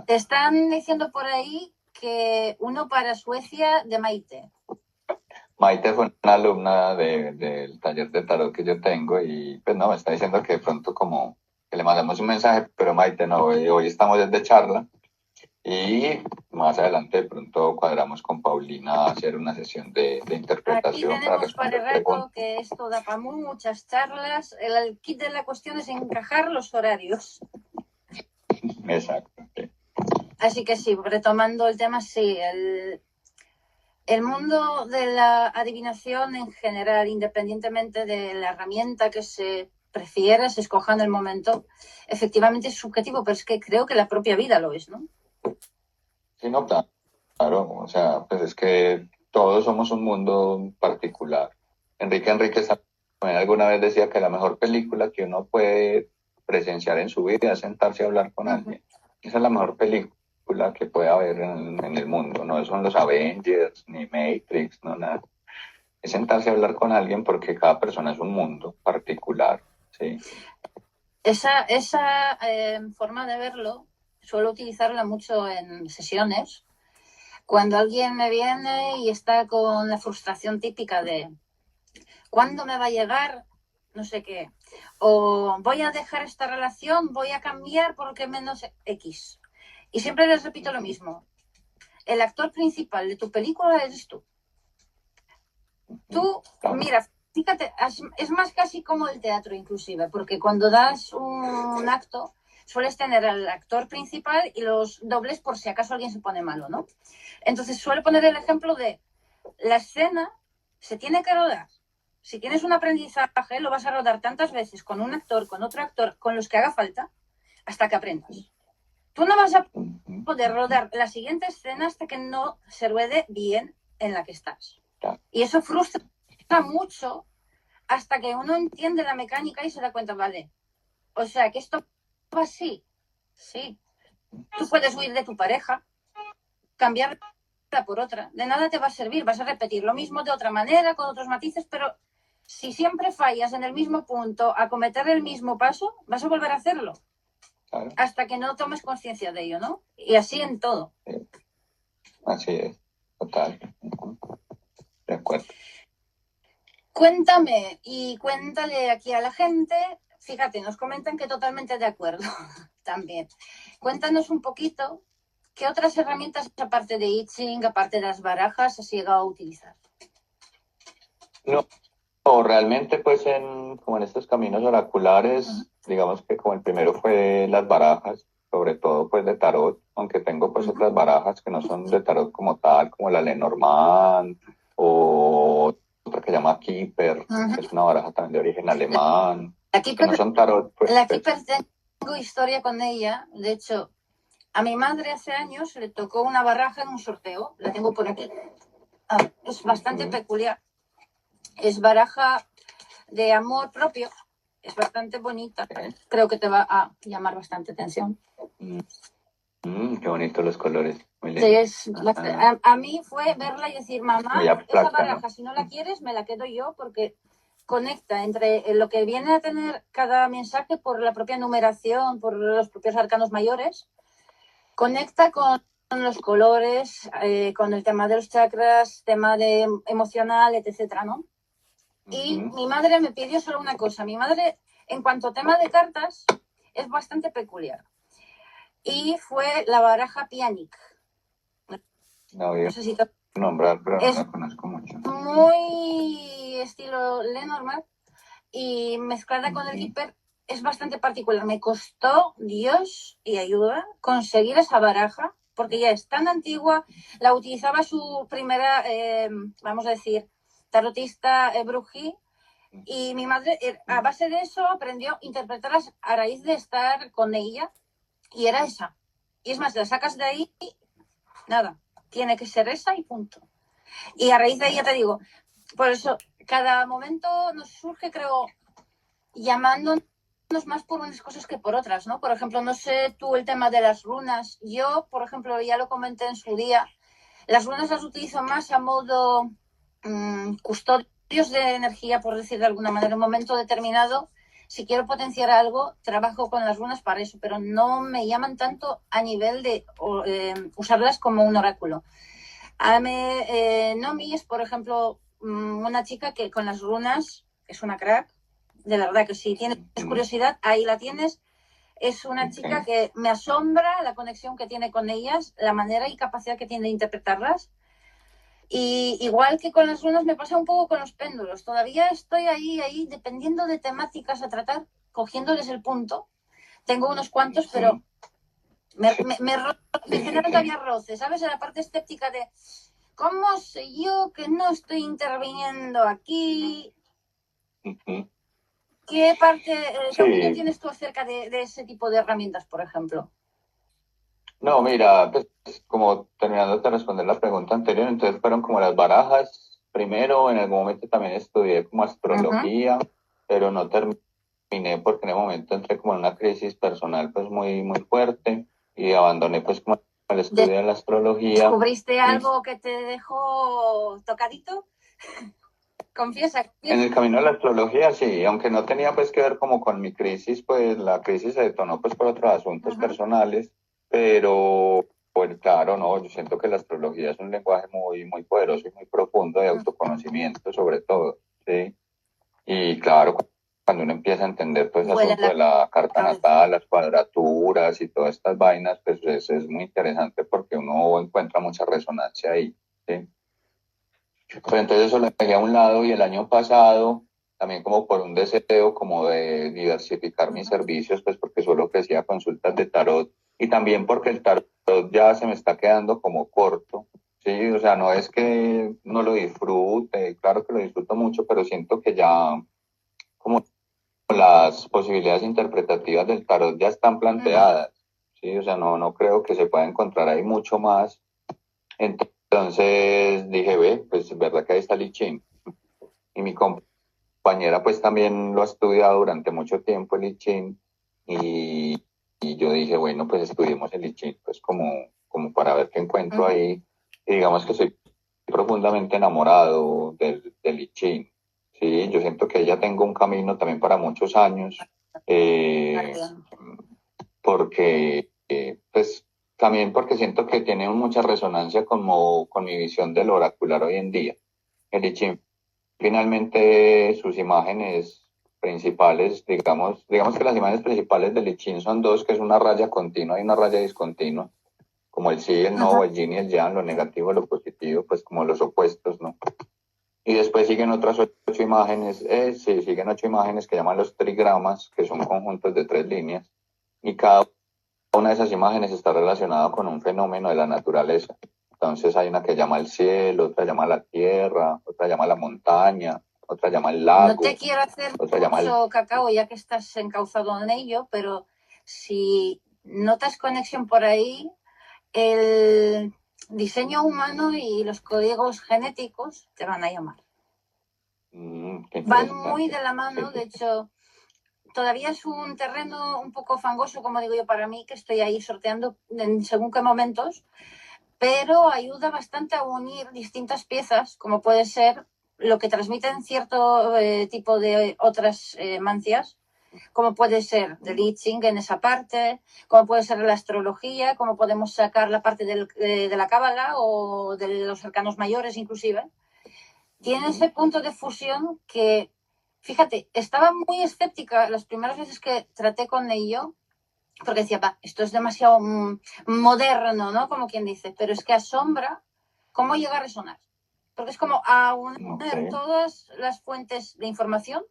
Te están diciendo por ahí que uno para Suecia de Maite. Maite fue una alumna del taller de tarot que yo tengo y pues no, me está diciendo que de pronto como que le mandamos un mensaje, pero Maite no, hoy estamos desde charla y más adelante de pronto cuadramos con Paulina a hacer una sesión de interpretación Aquí para tenemos para responder rato preguntas. que esto da para muchas charlas. El kit de la cuestión es encajar los horarios. Exacto. Sí. Así que sí, retomando el tema, sí, el mundo de la adivinación en general, independientemente de la herramienta que se prefiera, se escoja en el momento, efectivamente es subjetivo, pero es que creo que la propia vida lo es, ¿no? Sí, no, claro, o sea, pues es que todos somos un mundo particular. Enrique Enríquez también alguna vez decía que la mejor película que uno puede presenciar en su vida es sentarse a hablar con alguien. Esa es la mejor película que puede haber en el mundo. No son los Avengers, ni Matrix, no nada. Es sentarse a hablar con alguien porque cada persona es un mundo particular, ¿sí? Esa forma de verlo suelo utilizarla mucho en sesiones. Cuando alguien me viene y está con la frustración típica de ¿cuándo me va a llegar? No sé qué. O voy a dejar esta relación, voy a cambiar porque menos X. Y siempre les repito lo mismo. El actor principal de tu película eres tú. Tú, mira, fíjate, es más casi como el teatro inclusive, porque cuando das un acto sueles tener al actor principal y los dobles por si acaso alguien se pone malo, ¿no? Entonces suelo poner el ejemplo de la escena se tiene que rodar. Si tienes un aprendizaje, lo vas a rodar tantas veces con un actor, con otro actor, con los que haga falta, hasta que aprendas. Tú no vas a poder rodar la siguiente escena hasta que no se ruede bien en la que estás. Y eso frustra mucho hasta que uno entiende la mecánica y se da cuenta, vale, o sea, que esto va así. Sí. Tú puedes huir de tu pareja, cambiarla por otra. De nada te va a servir, vas a repetir lo mismo de otra manera, con otros matices, pero si siempre fallas en el mismo punto a cometer el mismo paso, vas a volver a hacerlo. Claro. Hasta que no tomes conciencia de ello, ¿no? Y así en todo. Así es, total. De acuerdo. Cuéntame y cuéntale aquí a la gente, fíjate, nos comentan que totalmente de acuerdo también. Cuéntanos un poquito qué otras herramientas, aparte de I Ching, aparte de las barajas, has llegado a utilizar. No, realmente pues como en estos caminos oraculares, digamos que como el primero fue las barajas, sobre todo pues de tarot, aunque tengo pues otras barajas que no son de tarot como tal, como la Lenormand o otra que se llama Keeper, que es una baraja también de origen alemán, que no son tarot. Pues, la Keeper tengo historia con ella, de hecho, a mi madre hace años le tocó una baraja en un sorteo, la tengo por aquí. Es bastante peculiar. Es baraja de amor propio, es bastante bonita, creo que te va a llamar bastante atención. Qué bonitos los colores, muy Sí, lindo. a mí fue verla y decir, mamá, Muy esa abstracta, ¿no? baraja, si no la quieres, me la quedo yo, porque conecta entre lo que viene a tener cada mensaje por la propia numeración, por los propios arcanos mayores, conecta con los colores, con el tema de los chakras, tema de emocional, etcétera, ¿no? Y mi madre me pidió solo una cosa. Mi madre, en cuanto a tema de cartas, es bastante peculiar. Y fue la baraja Pianic. No voy No a sé si nombrar, pero no es la conozco mucho. muy estilo Lenormand y mezclada con el Gipper es bastante particular. Me costó, Dios y ayuda, conseguir esa baraja porque ya es tan antigua. La utilizaba su primera, vamos a decir, tarotista Brují. Y mi madre, a base de eso, aprendió a interpretarlas a raíz de estar con ella. Y era esa. Y es más, la sacas de ahí, nada. Tiene que ser esa y punto. Y a raíz de ahí, ya te digo, por eso, cada momento nos surge, creo, llamándonos más por unas cosas que por otras, ¿no? Por ejemplo, no sé tú el tema de las runas. Yo, por ejemplo, ya lo comenté en su día, las runas las utilizo más a modo custodios de energía, por decir de alguna manera. En un momento determinado, si quiero potenciar algo, trabajo con las runas para eso, pero no me llaman tanto a nivel de usarlas como un oráculo. Nomi es, por ejemplo, una chica que con las runas es una crack. De verdad que si tienes curiosidad, ahí la tienes. Es una chica que me asombra la conexión que tiene con ellas, la manera y capacidad que tiene de interpretarlas. Y igual que con las runas me pasa un poco con los péndulos. Todavía estoy ahí, dependiendo de temáticas a tratar, cogiéndoles el punto. Tengo unos cuantos, pero me generan todavía roces, ¿sabes? En la parte escéptica de ¿cómo sé yo que no estoy interviniendo aquí? ¿Qué parte, qué opinión tienes tú acerca de ese tipo de herramientas, por ejemplo? No, mira, pues como terminando de responder la pregunta anterior, entonces fueron como las barajas. Primero, en algún momento también estudié como astrología, pero no terminé porque en el momento entré como en una crisis personal pues muy, muy fuerte y abandoné pues como el estudio de la astrología. ¿Descubriste algo que te dejó tocadito? Confiesa. En el camino de la astrología, sí, aunque no tenía pues que ver como con mi crisis, pues la crisis se detonó pues por otros asuntos personales, pero pues claro, no, yo siento que la astrología es un lenguaje muy, muy poderoso y muy profundo de autoconocimiento sobre todo, ¿sí? Y claro, cuando uno empieza a entender todo ese asunto de la carta natal, las cuadraturas y todas estas vainas, pues es muy interesante porque uno encuentra mucha resonancia ahí, ¿sí? Pues entonces eso lo dejé a un lado y el año pasado, también como por un deseo como de diversificar mis servicios, pues porque solo ofrecía consultas de tarot y también porque el tarot ya se me está quedando como corto, sí, o sea, no es que no lo disfrute, claro que lo disfruto mucho, pero siento que ya como las posibilidades interpretativas del tarot ya están planteadas, sí, o sea, no creo que se pueda encontrar ahí mucho más. Entonces dije, ve, pues es verdad que ahí está el I Ching. Y mi compañera pues también lo ha estudiado durante mucho tiempo el I Ching y yo dije, bueno, pues estudiemos el I Ching, pues como para ver qué encuentro ahí. Y digamos que soy profundamente enamorado del I Ching. Sí, yo siento que ya tengo un camino también para muchos años, porque pues también porque siento que tiene mucha resonancia como con mi visión del oracular hoy en día. El I Ching finalmente sus imágenes principales, digamos que las imágenes principales del I Ching son dos, que es una raya continua y una raya discontinua, como el sí, el no, el yin y el yang, lo negativo, lo positivo, pues como los opuestos, ¿no? Y después siguen otras 8 imágenes, sí, siguen 8 imágenes que llaman los trigramas, que son conjuntos de 3 líneas, y cada una de esas imágenes está relacionada con un fenómeno de la naturaleza. Entonces hay una que llama el cielo, otra llama la tierra, otra llama la montaña, otra llama el lago. No te quiero hacer mucho cacao ya que estás encauzado en ello, pero si notas conexión por ahí, el diseño humano y los códigos genéticos te van a llamar. Van muy de la mano, de hecho, todavía es un terreno un poco fangoso, como digo yo, para mí, que estoy ahí sorteando en según qué momentos, pero ayuda bastante a unir distintas piezas, como puede ser lo que transmiten cierto tipo de otras mancias, como puede ser del I Ching en esa parte, como puede ser la astrología, como podemos sacar la parte de la cábala o de los arcanos mayores inclusive. Tiene ese punto de fusión que, fíjate, estaba muy escéptica las primeras veces que traté con ello, porque decía, va, esto es demasiado moderno, ¿no? Como quien dice, pero es que asombra cómo llega a resonar. Porque es como unir todas las fuentes de información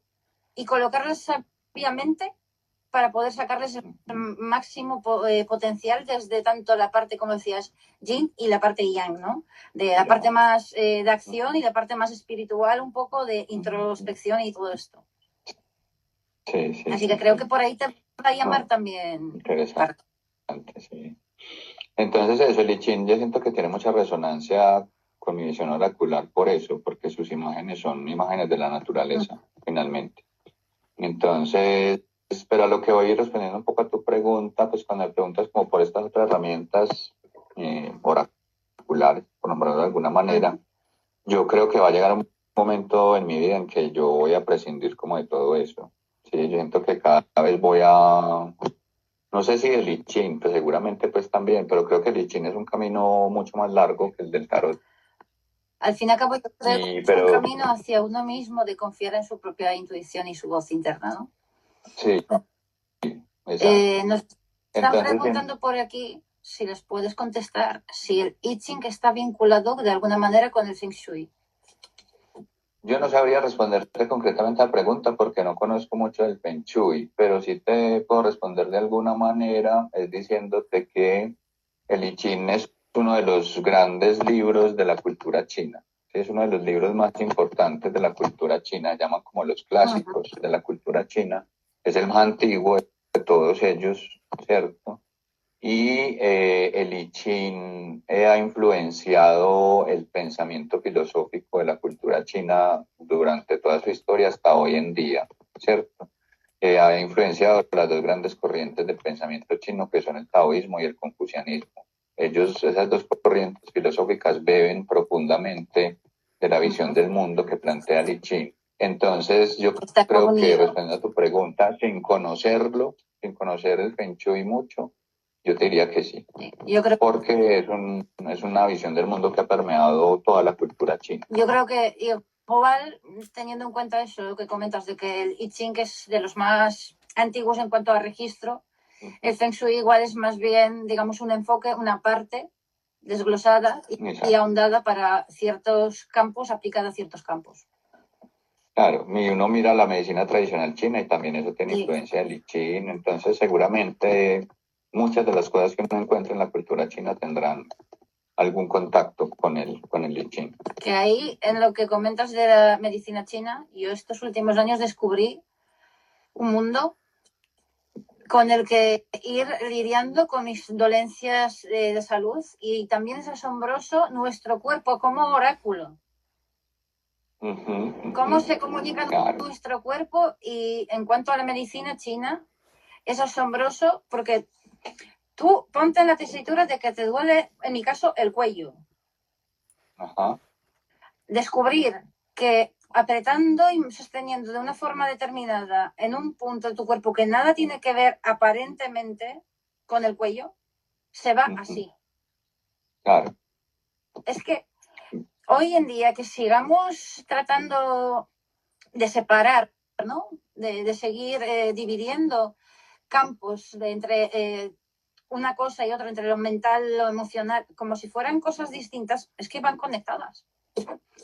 y colocarlas sabiamente para poder sacarles el máximo potencial desde tanto la parte, como decías, yin y la parte yang, ¿no? De la parte más de acción y la parte más espiritual, un poco de introspección y todo esto. Sí, Así que creo que por ahí te va a llamar también. Interesante, sí. Entonces eso, el I Ching, yo siento que tiene mucha resonancia con mi visión oracular por eso, porque sus imágenes son imágenes de la naturaleza, finalmente. Entonces, pero a lo que voy respondiendo un poco a tu pregunta, pues cuando me preguntas como por estas otras herramientas oraculares, por nombrarlo de alguna manera, yo creo que va a llegar un momento en mi vida en que yo voy a prescindir como de todo eso. Sí, yo siento que cada vez voy a, no sé si el I Ching, pues seguramente pues también, pero creo que el I Ching es un camino mucho más largo que el del tarot. Al fin y al cabo, yo creo que es un camino hacia uno mismo de confiar en su propia intuición y su voz interna, ¿no? Sí, nos están preguntando por aquí si les puedes contestar si el I Ching está vinculado de alguna manera con el Feng Shui. Yo no sabría responderte concretamente a la pregunta porque no conozco mucho del Feng Shui, pero sí te puedo responder de alguna manera, es diciéndote que el I Ching es uno de los grandes libros de la cultura china. Es uno de los libros más importantes de la cultura china, llaman como los clásicos de la cultura china. Es el más antiguo de todos ellos, ¿cierto? Y el I Ching ha influenciado el pensamiento filosófico de la cultura china durante toda su historia hasta hoy en día, ¿cierto? Ha influenciado las dos grandes corrientes del pensamiento chino, que son el taoísmo y el confucianismo. Esas dos corrientes filosóficas beben profundamente de la visión del mundo que plantea el I Ching. Entonces, yo creo que respondiendo a tu pregunta, sin conocerlo, sin conocer el Feng Shui mucho, yo te diría que sí. Yo creo porque es una visión del mundo que ha permeado toda la cultura china. Yo creo que igual, teniendo en cuenta eso, lo que comentas de que el I Ching es de los más antiguos en cuanto a registro, el Feng Shui igual es más bien, digamos, un enfoque, una parte desglosada y ahondada para ciertos campos, aplicada a ciertos campos. Claro, uno mira la medicina tradicional china y también eso tiene influencia del I Ching, entonces seguramente muchas de las cosas que uno encuentra en la cultura china tendrán algún contacto con el I Ching. Que ahí, en lo que comentas de la medicina china, yo estos últimos años descubrí un mundo con el que ir lidiando con mis dolencias de salud, y también es asombroso nuestro cuerpo como oráculo. Cómo se comunica nuestro cuerpo, y en cuanto a la medicina china, es asombroso porque tú ponte en la tesitura de que te duele, en mi caso, el cuello. Ajá. Descubrir que apretando y sosteniendo de una forma determinada en un punto de tu cuerpo que nada tiene que ver aparentemente con el cuello, se va así. Claro. Es que hoy en día que sigamos tratando de separar, ¿no? De seguir dividiendo campos entre una cosa y otra, entre lo mental, lo emocional, como si fueran cosas distintas, es que van conectadas.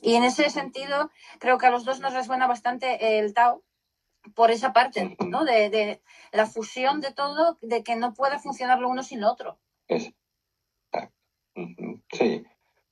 Y en ese sentido, creo que a los dos nos resuena bastante el Tao por esa parte, ¿no? De la fusión de todo, de que no puede funcionar lo uno sin lo otro. Exacto. Sí.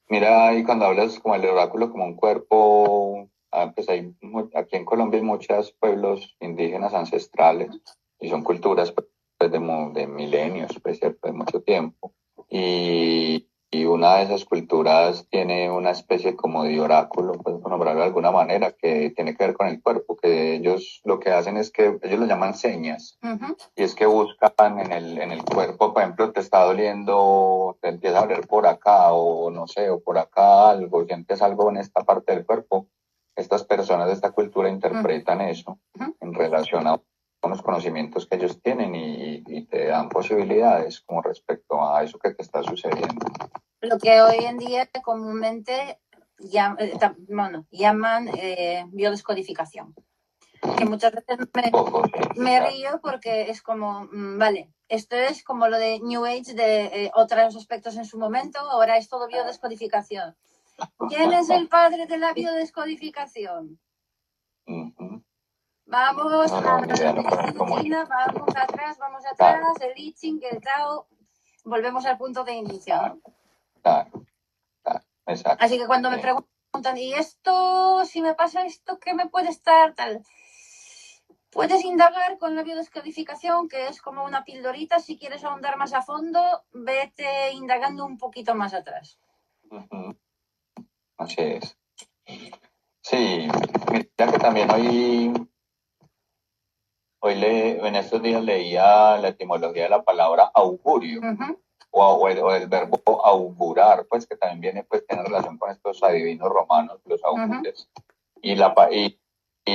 Mira, y cuando hablas como el oráculo como un cuerpo, pues aquí en Colombia hay muchos pueblos indígenas ancestrales y son culturas pues, de milenios, pues, ¿cierto? De mucho tiempo. Y y una de esas culturas tiene una especie como de oráculo, pues por nombrarlo de alguna manera, que tiene que ver con el cuerpo, que ellos lo que hacen es que ellos lo llaman señas, y es que buscan en el cuerpo, por ejemplo, te está doliendo, te empieza a doler por acá, o no sé, o por acá algo, sientes algo en esta parte del cuerpo. Estas personas de esta cultura interpretan eso en relación a unos conocimientos que ellos tienen y te dan posibilidades como respecto a eso que te está sucediendo. Lo que hoy en día comúnmente llaman biodescodificación. Que muchas veces me río porque es como, vale, esto es como lo de New Age de otros aspectos en su momento, ahora es todo biodescodificación. ¿Quién es el padre de la biodescodificación? Vamos a la medicina, vamos atrás, el I Ching, el Tao, volvemos al punto de inicio. Claro, exacto. Así que cuando me preguntan, ¿y esto, si me pasa esto, qué me puede estar tal? Puedes indagar con la biodescodificación, que es como una pildorita. Si quieres ahondar más a fondo, vete indagando un poquito más atrás. Así es. Sí, mira que también en estos días leía la etimología de la palabra augurio, o el verbo augurar, pues que también viene, pues tiene relación con estos adivinos romanos, los augures. Y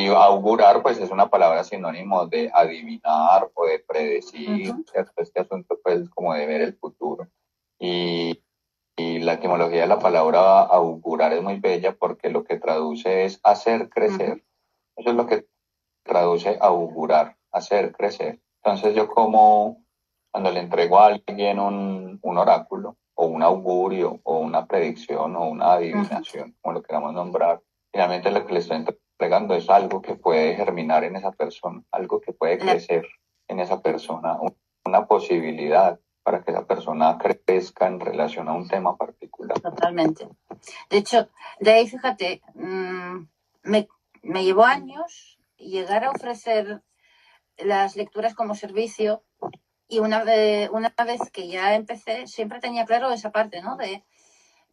augurar, pues es una palabra sinónimo de adivinar o de predecir, ¿cierto? Este asunto, pues, como de ver el futuro. Y la etimología de la palabra augurar es muy bella porque lo que traduce es hacer crecer. Eso es lo que traduce augurar, hacer crecer. Entonces yo cuando le entrego a alguien un oráculo o un augurio o una predicción o una adivinación, como lo queramos nombrar, finalmente lo que le estoy entregando es algo que puede germinar en esa persona, algo que puede crecer en esa persona, una posibilidad para que esa persona crezca en relación a un tema particular. Totalmente. De hecho, de ahí, fíjate, me llevó años llegar a ofrecer las lecturas como servicio, y una vez que ya empecé, siempre tenía claro esa parte, ¿no?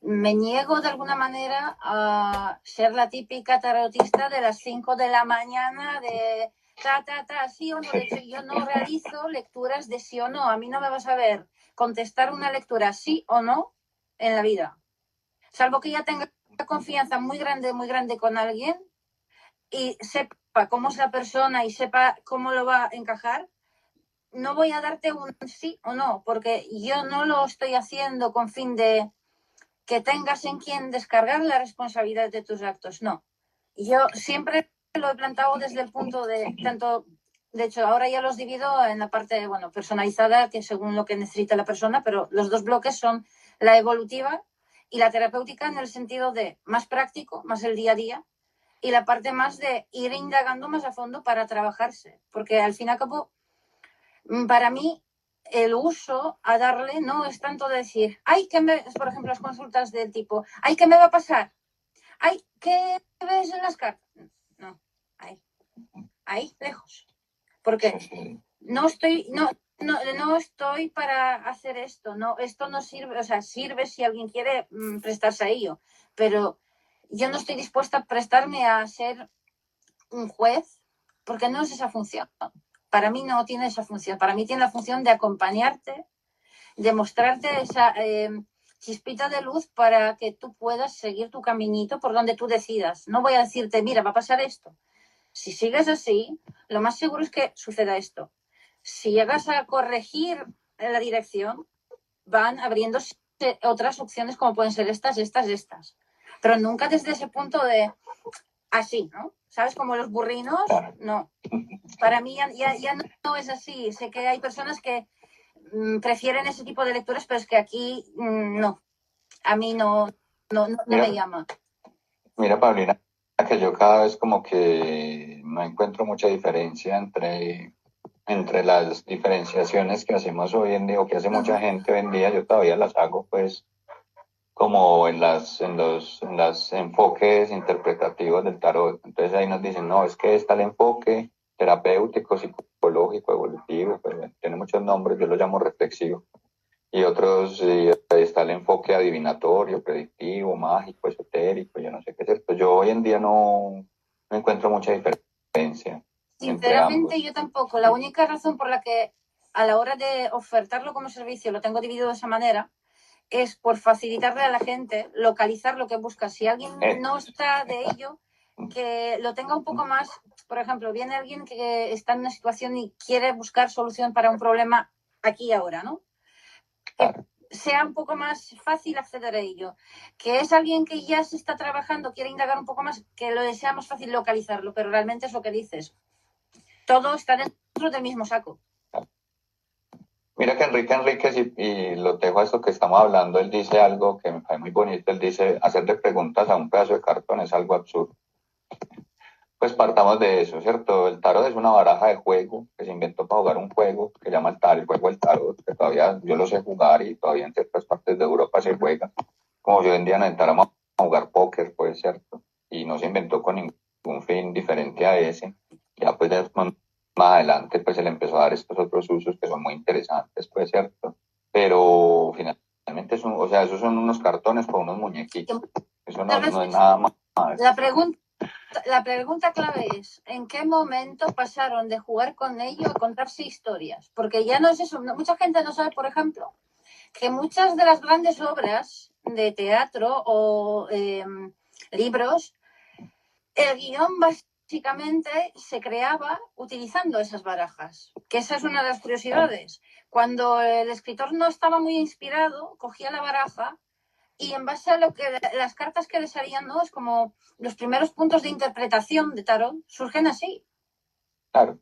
Me niego de alguna manera a ser la típica tarotista de las 5 de la mañana de sí o no. De hecho, yo no realizo lecturas de sí o no. A mí no me vas a ver contestar una lectura sí o no en la vida. Salvo que ya tenga confianza muy grande con alguien y sepa cómo es la persona y sepa cómo lo va a encajar, no voy a darte un sí o no, porque yo no lo estoy haciendo con fin de que tengas en quien descargar la responsabilidad de tus actos. No. Yo siempre lo he plantado desde el punto de tanto. De hecho, ahora ya los divido en la parte, personalizada, que según lo que necesita la persona, pero los dos bloques son la evolutiva y la terapéutica, en el sentido de más práctico, más el día a día, y la parte más de ir indagando más a fondo para trabajarse. Porque al fin y al cabo, para mí, el uso a darle no es tanto decir, por ejemplo, las consultas del tipo, ay, ¿qué me va a pasar? Ay, ¿qué ves en las cartas? No, ahí, lejos. Porque no estoy para hacer esto, no, esto no sirve, o sea, sirve si alguien quiere prestarse a ello, pero yo no estoy dispuesta a prestarme a ser un juez, porque no es esa función. Para mí no tiene esa función, para mí tiene la función de acompañarte, de mostrarte esa chispita de luz para que tú puedas seguir tu caminito por donde tú decidas. No voy a decirte, mira, va a pasar esto. Si sigues así, lo más seguro es que suceda esto. Si llegas a corregir la dirección, van abriéndose otras opciones como pueden ser estas. Pero nunca desde ese punto de así, ¿no? ¿Sabes? Como los burrinos, no. Para mí ya no es así. Sé que hay personas que prefieren ese tipo de lecturas, pero es que aquí no. A mí no me llama. Mira, Paulina, que yo cada vez como que no encuentro mucha diferencia entre las diferenciaciones que hacemos hoy en día o que hace mucha gente hoy en día. Yo todavía las hago pues como en los enfoques interpretativos del tarot. Entonces ahí nos dicen, no, es que está el enfoque terapéutico, psicológico, evolutivo, pues, tiene muchos nombres, yo lo llamo reflexivo. y otros está el enfoque adivinatorio, predictivo, mágico, esotérico, yo no sé qué es cierto. Yo hoy en día no encuentro mucha diferencia entre ambos. Sinceramente, yo tampoco. La única razón por la que a la hora de ofertarlo como servicio lo tengo dividido de esa manera es por facilitarle a la gente localizar lo que busca. Si alguien no está de ello, que lo tenga un poco más. Por ejemplo, viene alguien que está en una situación y quiere buscar solución para un problema aquí y ahora, ¿no? Que sea un poco más fácil acceder a ello. Que es alguien que ya se está trabajando, quiere indagar un poco más, que lo desea más fácil localizarlo, pero realmente es lo que dices. Todo está dentro del mismo saco. Mira que Enrique Enríquez, y lo dejo a esto que estamos hablando, él dice algo que me parece muy bonito, él dice, hacerle preguntas a un pedazo de cartón es algo absurdo. Pues partamos de eso, ¿cierto? El tarot es una baraja de juego que se inventó para jugar un juego que se llama el juego del tarot, que todavía yo lo sé jugar y todavía en ciertas partes de Europa se juega. Como si hoy en día nos inventáramos a jugar póker, pues, ¿cierto? Y no se inventó con ningún fin diferente a ese. Ya pues más adelante pues se le empezó a dar estos otros usos que son muy interesantes, pues, ¿cierto? Pero finalmente o sea, esos son unos cartones con unos muñequitos. Eso no es nada más. La pregunta clave es, ¿en qué momento pasaron de jugar con ello a contarse historias? Porque ya no es eso. Mucha gente no sabe, por ejemplo, que muchas de las grandes obras de teatro o libros, el guión básicamente se creaba utilizando esas barajas, que esa es una de las curiosidades. Cuando el escritor no estaba muy inspirado, cogía la baraja y en base a lo que las cartas que le salían, ¿no? Es como los primeros puntos de interpretación de tarot surgen así. Claro,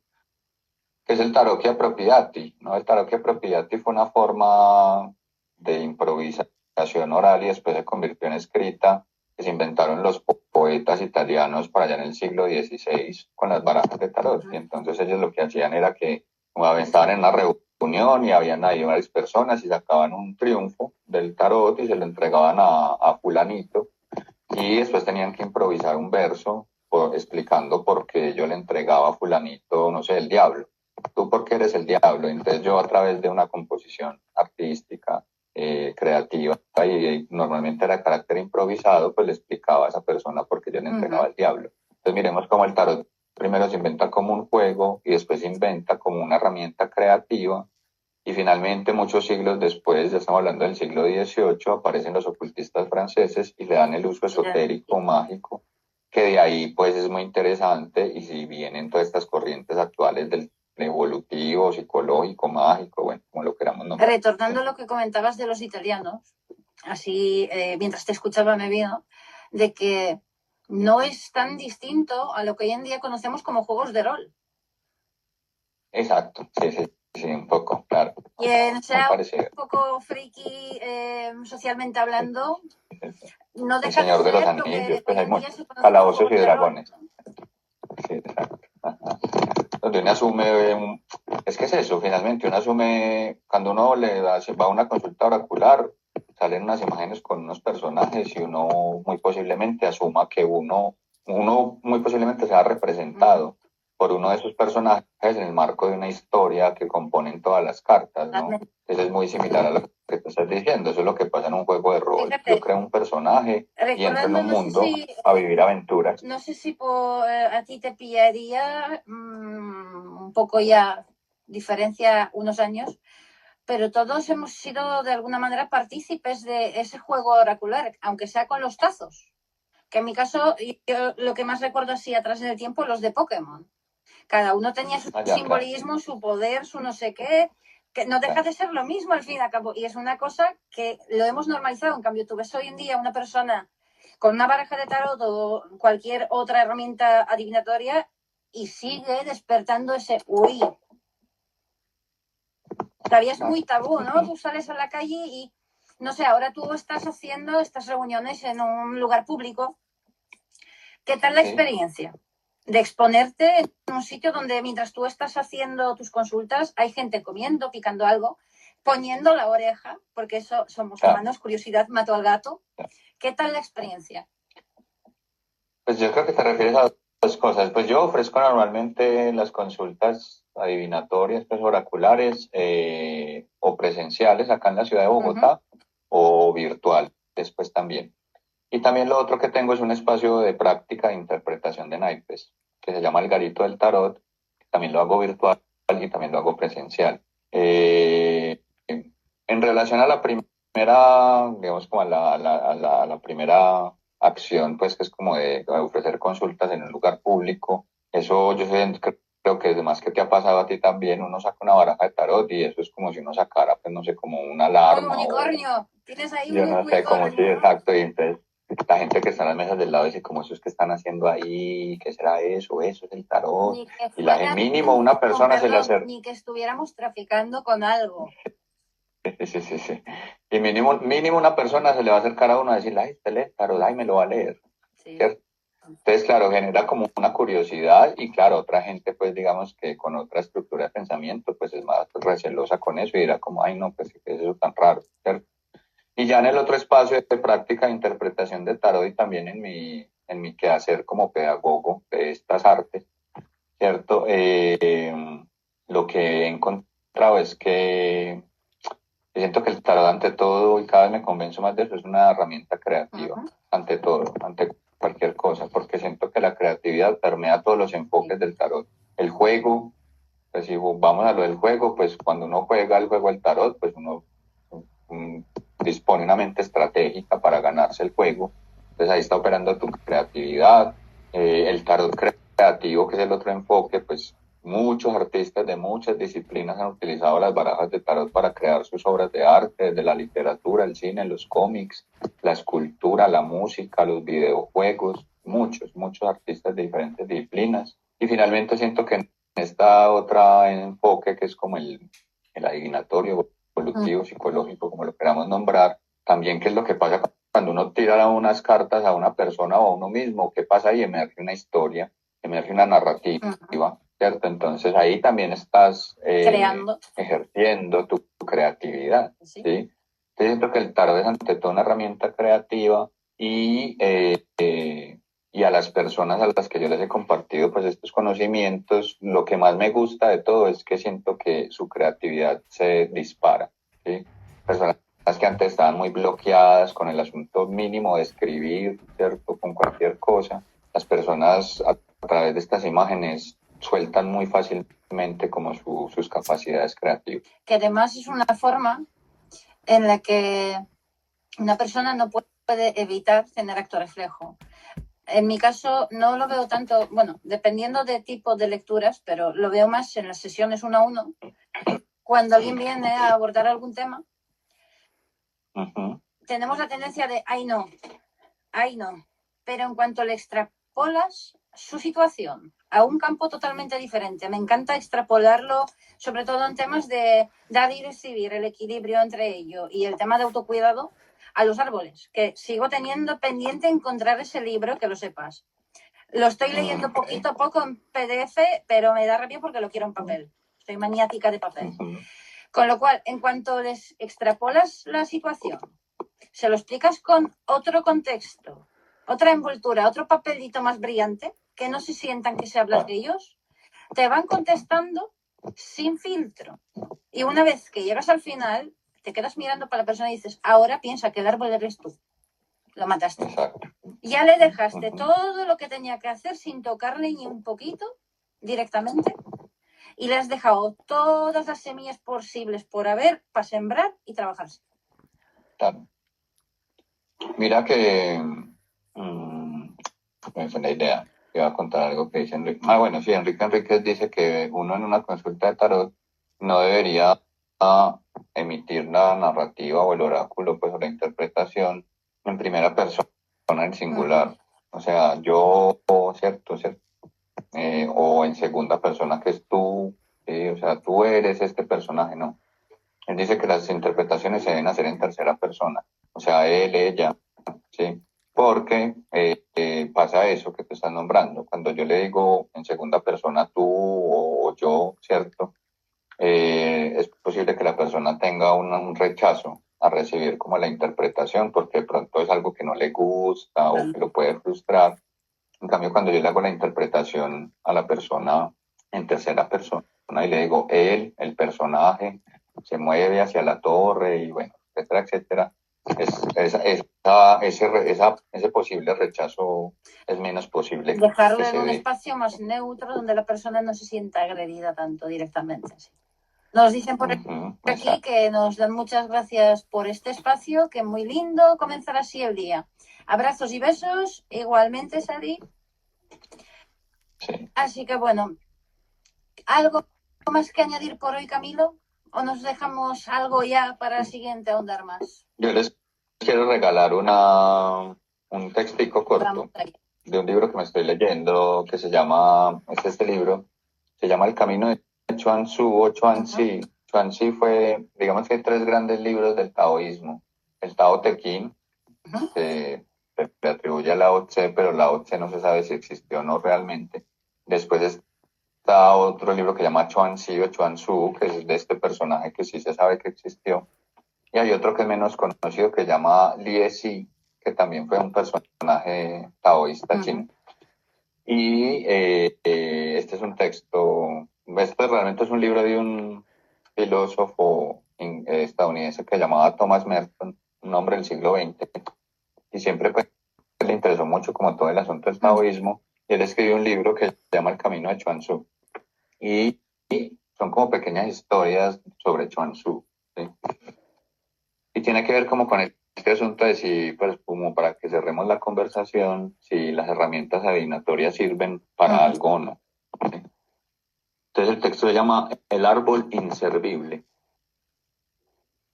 que es el tarocchio proprietati, ¿no? El tarocchio proprietati fue una forma de improvisación oral y después se convirtió en escrita que se inventaron los poetas italianos por allá en el siglo XVI con las barajas de tarot. Y entonces ellos lo que hacían era que como estaban en una reunión y habían ahí varias personas y sacaban un triunfo del tarot y se lo entregaban a fulanito y después tenían que improvisar un verso explicando por qué yo le entregaba a fulanito, no sé, el diablo. Tú por qué eres el diablo. Entonces yo a través de una composición artística, creativa, y normalmente era de carácter improvisado, pues le explicaba a esa persona por qué yo le entregaba el diablo. Entonces miremos cómo el tarot primero se inventa como un juego y después se inventa como una herramienta creativa. Y finalmente, muchos siglos después, ya estamos hablando del siglo XVIII, aparecen los ocultistas franceses y le dan el uso esotérico, mágico, que de ahí pues es muy interesante y si vienen todas estas corrientes actuales del evolutivo, psicológico, mágico, bueno, como lo queramos nombrar. Retornando a lo que comentabas de los italianos, así mientras te escuchaba me vino, de que no es tan distinto a lo que hoy en día conocemos como juegos de rol. Exacto, sí, un poco, claro. Quien sea un poco friki socialmente hablando, no deja el Señor de los Anillos, pues hay muchos, Calabozos y Dragones. Sí, exacto. Ajá. Donde uno asume, es que es eso, finalmente, uno asume, cuando uno va a una consulta oracular, salen unas imágenes con unos personajes y uno muy posiblemente asuma que uno muy posiblemente sea representado por uno de esos personajes en el marco de una historia que componen todas las cartas, ¿no? Eso es muy similar a lo que tú estás diciendo, eso es lo que pasa en un juego de rol. Fíjate, yo creo un personaje y entro en un mundo a vivir aventuras. No sé si a ti te pillaría un poco ya diferencia unos años, pero todos hemos sido de alguna manera partícipes de ese juego oracular, aunque sea con los tazos. Que en mi caso, yo lo que más recuerdo así atrás en el tiempo, los de Pokémon. Cada uno tenía su simbolismo, su poder, su no sé qué, que no deja de ser lo mismo al fin y al cabo. Y es una cosa que lo hemos normalizado. En cambio, tú ves hoy en día una persona con una baraja de tarot o cualquier otra herramienta adivinatoria y sigue despertando ese uy. Todavía es muy tabú, ¿no? Tú sales a la calle y, no sé, ahora tú estás haciendo estas reuniones en un lugar público. ¿Qué tal la experiencia de exponerte en un sitio donde mientras tú estás haciendo tus consultas hay gente comiendo, picando algo, poniendo la oreja, porque eso somos humanos, curiosidad mató al gato? ¿Qué tal la experiencia? Pues yo creo que te refieres a Dos cosas, pues yo ofrezco normalmente las consultas adivinatorias, pues oraculares o presenciales acá en la ciudad de Bogotá o virtuales pues también. Y también lo otro que tengo es un espacio de práctica de interpretación de naipes, que se llama El Garito del Tarot. También lo hago virtual y también lo hago presencial. En relación a la primera, digamos, como a la primera acción, pues que es como de ofrecer consultas en un lugar público, eso yo sé, creo que además que te ha pasado a ti también, uno saca una baraja de tarot y eso es como si uno sacara, pues no sé, como una Un alarma o unicornio. Tienes ahí yo un no sé, como si, unicornio. exacto, y entonces la gente que está en las mesas del lado dice, como eso es que están haciendo ahí, ¿qué será eso? Eso es el tarot. Ni que Y la fuera, mínimo una con persona se le perdón, acerca. ni que estuviéramos traficando con algo. Sí, sí, sí, sí. Y mínimo una persona se le va a acercar a uno a decirle, ay, este lee el tarot, ay, me lo va a leer, Sí. ¿cierto? Entonces, claro, genera como una curiosidad y claro, otra gente, pues digamos que con otra estructura de pensamiento, pues es más recelosa con eso y dirá como, ay, no, pues qué es eso tan raro, ¿cierto? Y ya en el otro espacio de práctica de interpretación de tarot y también en mi quehacer como pedagogo de estas artes, ¿cierto? Lo que he encontrado es que siento que el tarot ante todo, y cada vez me convenzo más de eso, es una herramienta creativa, ante todo, ante cualquier cosa, porque siento que la creatividad permea todos los enfoques del tarot. El juego, pues si vamos a lo del juego, pues cuando uno juega el juego del tarot, pues uno mm, dispone una mente estratégica para ganarse el juego. Entonces ahí está operando tu creatividad. El tarot creativo, que es el otro enfoque, pues muchos artistas de muchas disciplinas han utilizado las barajas de tarot para crear sus obras de arte, desde la literatura, el cine, los cómics, la escultura, la música, los videojuegos, muchos artistas de diferentes disciplinas. Y finalmente siento que en esta otra enfoque, que es como el adivinatorio, evolutivo, psicológico, como lo queramos nombrar, también qué es lo que pasa cuando uno tira unas cartas a una persona o a uno mismo, qué pasa y emerge una historia, emerge una narrativa, ¿cierto? Entonces ahí también estás Creando. ejerciendo tu creatividad, ¿sí? Yo siento que el tarot es ante todo una herramienta creativa y a las personas a las que yo les he compartido pues estos conocimientos, lo que más me gusta de todo es que siento que su creatividad se dispara, ¿sí? Personas que antes estaban muy bloqueadas con el asunto mínimo de escribir, ¿cierto? Con cualquier cosa, las personas a través de estas imágenes sueltan muy fácilmente como sus capacidades creativas. Que además es una forma en la que una persona no puede evitar tener acto reflejo. En mi caso no lo veo tanto, bueno, dependiendo de tipo de lecturas, pero lo veo más en las sesiones 1 a 1, cuando alguien viene a abordar algún tema, tenemos la tendencia de, ay no, pero en cuanto le extrapolas su situación a un campo totalmente diferente, me encanta extrapolarlo, sobre todo en temas de dar y recibir, el equilibrio entre ello y el tema de autocuidado, a los árboles, que sigo teniendo pendiente encontrar ese libro, que lo sepas. Lo estoy leyendo poquito a poco en PDF, pero me da rabia porque lo quiero en papel. Soy maniática de papel. Con lo cual, en cuanto les extrapolas la situación, se lo explicas con otro contexto, otra envoltura, otro papelito más brillante, que no se sientan que se habla de ellos, te van contestando sin filtro. Y una vez que llegas al final, te quedas mirando para la persona y dices, ahora piensa que el árbol eres tú. Lo mataste. Ya le dejaste todo lo que tenía que hacer sin tocarle ni un poquito directamente y le has dejado todas las semillas posibles por haber para sembrar y trabajarse. Claro. Mira que me fue la idea. Iba a contar algo que dice Enrique. Ah, bueno, sí, Enrique Enríquez dice que uno en una consulta de tarot no debería emitir la narrativa o el oráculo, pues, o la interpretación en primera persona, en singular. O sea, yo, cierto, o en segunda persona, que es tú, ¿sí? O sea, tú eres este personaje, ¿no? Él dice que las interpretaciones se deben hacer en tercera persona, o sea, él, ella, ¿sí? Porque pasa eso que te estás nombrando. Cuando yo le digo en segunda persona tú o yo, ¿cierto? Es posible que la persona tenga un rechazo a recibir como la interpretación, porque de pronto es algo que no le gusta o que lo puede frustrar. En cambio, cuando yo le hago la interpretación a la persona en tercera persona y le digo, él, el personaje, se mueve hacia la torre y bueno, etcétera, etcétera, ese posible rechazo es menos posible que Dejarlo se en un dé. espacio más neutro donde la persona no se sienta agredida tanto directamente. Sí. Nos dicen por aquí que nos dan muchas gracias por este espacio, que muy lindo comenzar así el día. Abrazos y besos, igualmente, Sadi. Sí. Así que bueno, ¿algo más que añadir por hoy, Camilo? ¿O nos dejamos algo ya para el siguiente ahondar más? Yo les quiero regalar un textico corto de un libro que me estoy leyendo que se llama, este libro, se llama El Camino de Chuan Tzu o Chuan Tzu. Chuan Tzu fue, digamos que hay tres grandes libros del taoísmo. El Tao Te Ching, que se atribuye a Lao Tse, pero Lao Tse no se sabe si existió o no realmente. Después está otro libro que se llama Chuan Tzu o Chuan Tzu, que es de este personaje que sí se sabe que existió. Y hay otro que es menos conocido que se llama Lie Si, que también fue un personaje taoísta chino. Y este es un texto, este realmente es un libro de un filósofo estadounidense que se llamaba Thomas Merton, un hombre del siglo XX, y siempre pues, le interesó mucho como todo el asunto del taoísmo, y él escribió un libro que se llama El Camino de Chuan Tzu. Y son como pequeñas historias sobre Chuan Tzu, ¿sí? Y tiene que ver como con este asunto de si, pues como para que cerremos la conversación, si las herramientas adivinatorias sirven para algo o no. ¿Sí? Entonces el texto se llama El árbol inservible.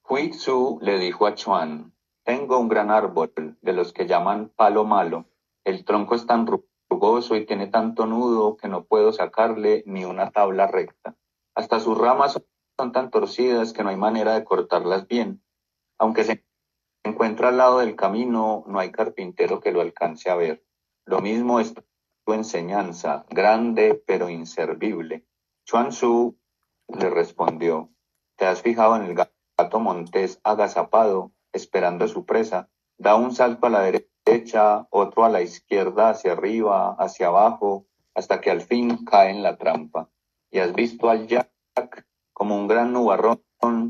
Hui Tzu le dijo a Chuan, tengo un gran árbol de los que llaman palo malo. El tronco es tan rugoso y tiene tanto nudo que no puedo sacarle ni una tabla recta. Hasta sus ramas son tan torcidas que no hay manera de cortarlas bien. Aunque se encuentra al lado del camino, no hay carpintero que lo alcance a ver. Lo mismo es tu enseñanza, grande pero inservible. Chuan Tzu le respondió, ¿te has fijado en el gato montés agazapado, esperando a su presa? Da un salto a la derecha, otro a la izquierda, hacia arriba, hacia abajo, hasta que al fin cae en la trampa. Y has visto al Jack como un gran nubarrón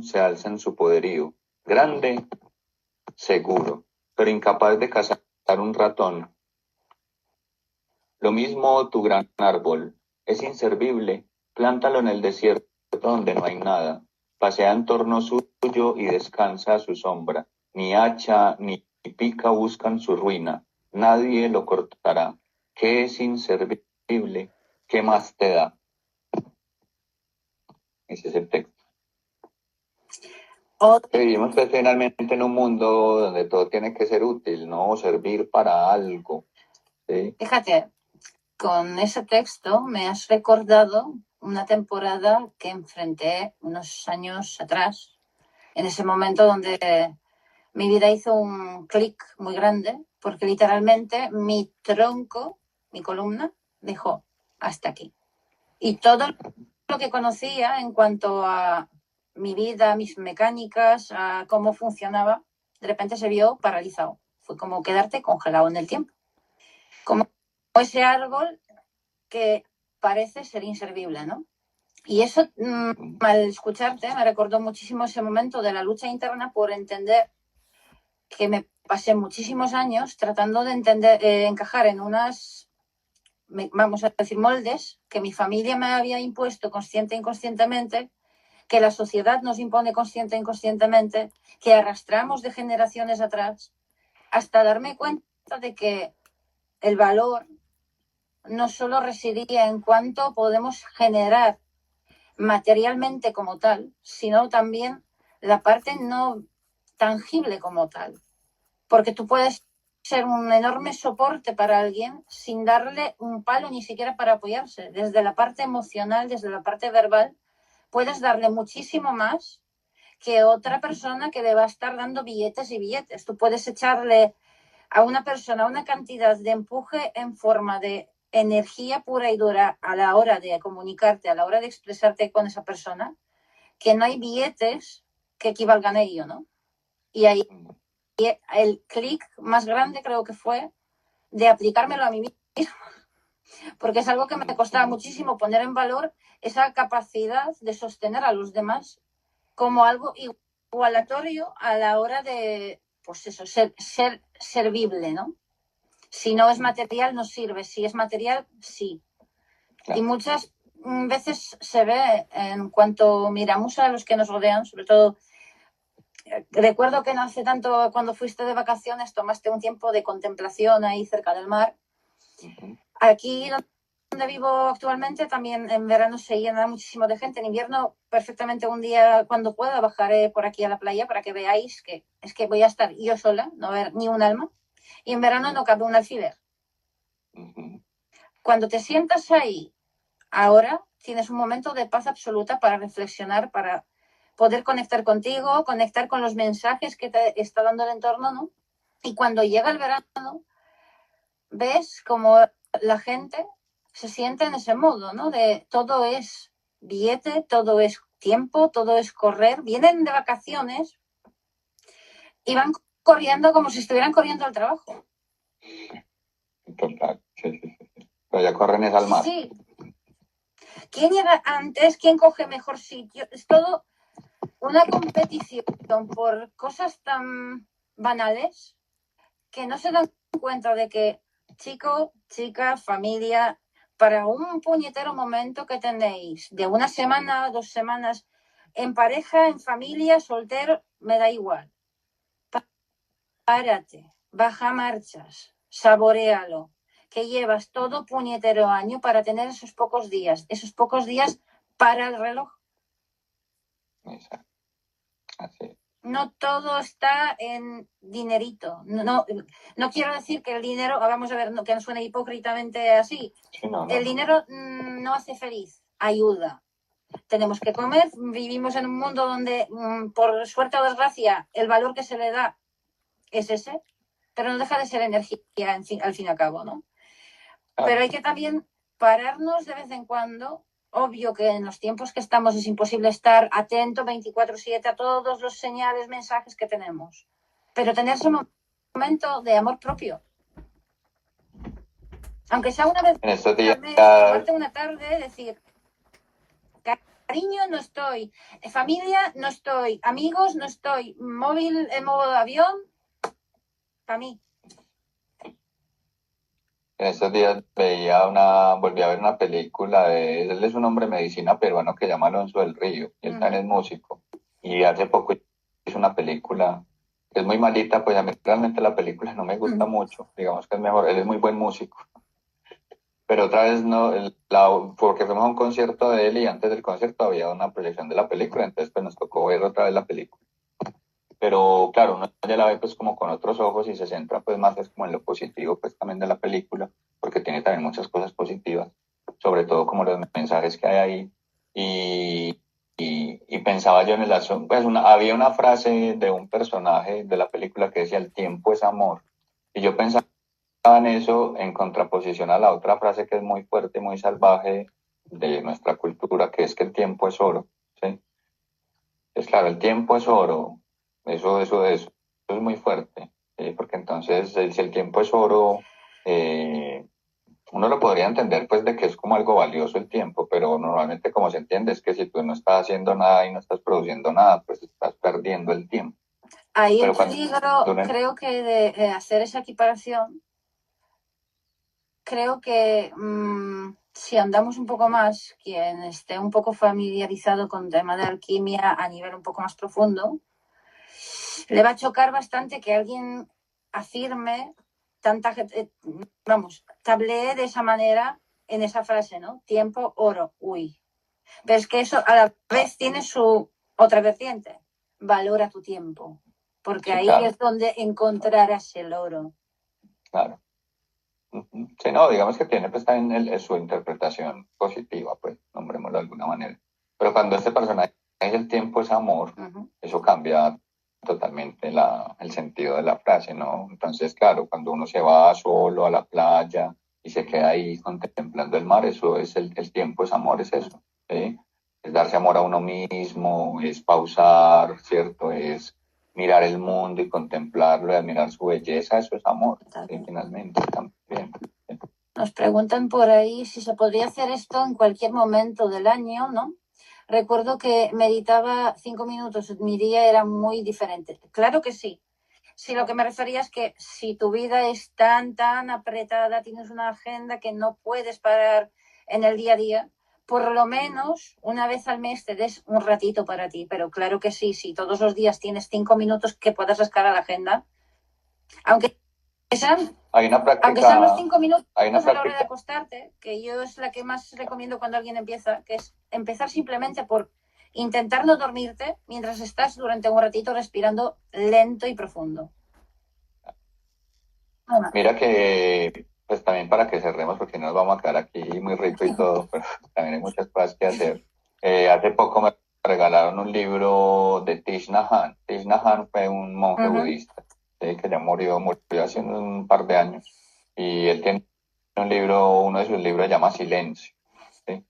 se alza en su poderío. Grande, seguro, pero incapaz de cazar un ratón. Lo mismo tu gran árbol, es inservible, plántalo en el desierto donde no hay nada, pasea en torno suyo y descansa a su sombra, ni hacha ni pica buscan su ruina, nadie lo cortará. ¿Qué es inservible? ¿Qué más te da? Ese es el texto. Vivimos pues, finalmente en un mundo donde todo tiene que ser útil, ¿no? Servir para algo. ¿Sí? Fíjate, con ese texto me has recordado una temporada que enfrenté unos años atrás, en ese momento donde mi vida hizo un clic muy grande, porque literalmente mi tronco, mi columna, dijo hasta aquí. Y todo lo que conocía en cuanto a mi vida, mis mecánicas, a cómo funcionaba, de repente se vio paralizado. Fue como quedarte congelado en el tiempo. Como ese árbol que parece ser inservible, ¿no? Y eso, al escucharte, me recordó muchísimo ese momento de la lucha interna por entender que me pasé muchísimos años tratando de entender, encajar en unas, vamos a decir, moldes que mi familia me había impuesto consciente e inconscientemente, que la sociedad nos impone consciente e inconscientemente, que arrastramos de generaciones atrás, hasta darme cuenta de que el valor no solo residía en cuánto podemos generar materialmente como tal, sino también la parte no tangible como tal. Porque tú puedes ser un enorme soporte para alguien sin darle un palo ni siquiera para apoyarse. Desde la parte emocional, desde la parte verbal, puedes darle muchísimo más que otra persona que le va a estar dando billetes y billetes. Tú puedes echarle a una persona una cantidad de empuje en forma de energía pura y dura a la hora de comunicarte, a la hora de expresarte con esa persona, que no hay billetes que equivalgan a ello, ¿no? Y ahí el clic más grande creo que fue de aplicármelo a mí porque es algo que me costaba muchísimo poner en valor, esa capacidad de sostener a los demás como algo igualatorio a la hora de, pues eso, ser servible, ¿no? Si no es material, no sirve. Si es material, sí. Y muchas veces se ve en cuanto miramos a los que nos rodean, sobre todo, recuerdo que no hace tanto, cuando fuiste de vacaciones, tomaste un tiempo de contemplación ahí cerca del mar. Aquí donde vivo actualmente, también en verano se llena muchísimo de gente. En invierno, perfectamente un día, cuando pueda, bajaré por aquí a la playa para que veáis que es que voy a estar yo sola, no va a haber ni un alma. Y en verano no cabe un alfiler. Cuando te sientas ahí, ahora tienes un momento de paz absoluta para reflexionar, para poder conectar contigo, conectar con los mensajes que te está dando el entorno, ¿no? Y cuando llega el verano, ves como la gente se siente en ese modo, ¿no? De todo es billete, todo es tiempo, todo es correr. Vienen de vacaciones y van corriendo como si estuvieran corriendo al trabajo. Total, sí. Pero ya corren es al mar. Sí. ¿Quién llega antes? ¿Quién coge mejor sitio? Es todo una competición por cosas tan banales que no se dan cuenta de que chico, chica, familia, para un puñetero momento que tenéis de una semana, 2 semanas, en pareja, en familia, soltero, me da igual. Párate, baja marchas, saboréalo, que llevas todo puñetero año para tener esos pocos días para el reloj. Exacto. Así. No todo está en dinerito. No quiero decir que el dinero, vamos a ver, que no suene hipócritamente así. Sí, no. El dinero no hace feliz, ayuda. Tenemos que comer, vivimos en un mundo donde, por suerte o desgracia, el valor que se le da es ese, pero no deja de ser energía al fin y al cabo, ¿no? Pero hay que también pararnos de vez en cuando. Obvio que en los tiempos que estamos es imposible estar atento 24/7 a todos los señales, mensajes que tenemos. Pero tener ese momento de amor propio. Aunque sea una vez en estos días, al mes, tomarte una tarde, decir, cariño, no estoy. Familia, no estoy. Amigos, no estoy. Móvil en modo de avión, para mí. En estos días volví a ver una película él es un hombre de medicina peruano que se llama Alonso del Río, y él también es músico. Y hace poco hizo una película que es muy malita, pues a mí realmente la película no me gusta mucho, digamos que es mejor, él es muy buen músico. Pero otra vez no, porque fuimos a un concierto de él y antes del concierto había una proyección de la película, entonces pues nos tocó ver otra vez la película. Pero claro, uno ya la ve pues como con otros ojos y se centra pues más es como en lo positivo pues también de la película, porque tiene también muchas cosas positivas, sobre todo como los mensajes que hay ahí. Y pensaba yo en el asunto, pues había una frase de un personaje de la película que decía, el tiempo es amor. Y yo pensaba en eso en contraposición a la otra frase que es muy fuerte, muy salvaje de nuestra cultura, que es que el tiempo es oro, ¿sí? Es claro, el tiempo es oro, eso es muy fuerte, ¿sí? Porque entonces si el tiempo es oro, uno lo podría entender pues de que es como algo valioso el tiempo, pero normalmente como se entiende es que si tú no estás haciendo nada y no estás produciendo nada, pues estás perdiendo el tiempo. Ahí el peligro, creo que de hacer esa equiparación, creo que si andamos un poco más, quien esté un poco familiarizado con el tema de alquimia a nivel un poco más profundo, le va a chocar bastante que alguien afirme tablee de esa manera en esa frase, ¿no? Tiempo, oro, uy. Pero es que eso a la vez tiene su otra vertiente. Valora tu tiempo, porque sí, ahí claro, es donde encontrarás el oro. Claro. Sí, no, digamos que tiene pues también su interpretación positiva, pues, nombrémoslo de alguna manera. Pero cuando este personaje dice el tiempo es amor, eso cambia totalmente el sentido de la frase, ¿no? Entonces, claro, cuando uno se va solo a la playa y se queda ahí contemplando el mar, eso es el tiempo es amor, es eso, ¿sí? Es darse amor a uno mismo, es pausar, ¿cierto? Es mirar el mundo y contemplarlo y admirar su belleza, eso es amor, ¿sí? Finalmente también. Nos preguntan por ahí si se podría hacer esto en cualquier momento del año, ¿no? Recuerdo que meditaba 5 minutos, mi día era muy diferente. Claro que sí. Sí, lo que me refería es que si tu vida es tan apretada, tienes una agenda que no puedes parar en el día a día, por lo menos una vez al mes te des un ratito para ti. Pero claro que sí, si todos los días tienes 5 minutos que puedas rascar a la agenda, aunque sean, Hay una aunque sean los práctica, 5 minutos hay una a la hora de práctica, acostarte, que yo es la que más recomiendo cuando alguien empieza, que es empezar simplemente por intentar no dormirte mientras estás durante un ratito respirando lento y profundo. mira que, pues también para que cerremos, porque no nos vamos a quedar aquí muy rico y todo, pero también hay muchas cosas que hacer. Hace poco me regalaron un libro de Thich Nhat Hanh. Thich Nhat Hanh fue un monje budista, ¿sí? Que ya murió hace un par de años. Y él tiene un libro, uno de sus libros se llama Silencio, ¿sí?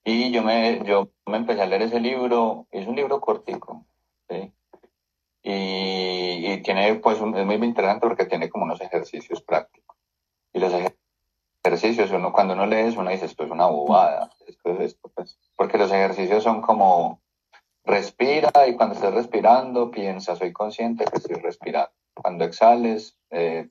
Y yo me empecé a leer ese libro, es un libro cortico, ¿sí? Y tiene, pues, es muy interesante porque tiene como unos ejercicios prácticos. Y los ejercicios, cuando uno lee eso, uno dice, esto es una bobada, esto es esto, pues. Porque los ejercicios son como, respira y cuando estés respirando, piensa, soy consciente que estoy respirando. Cuando exhales,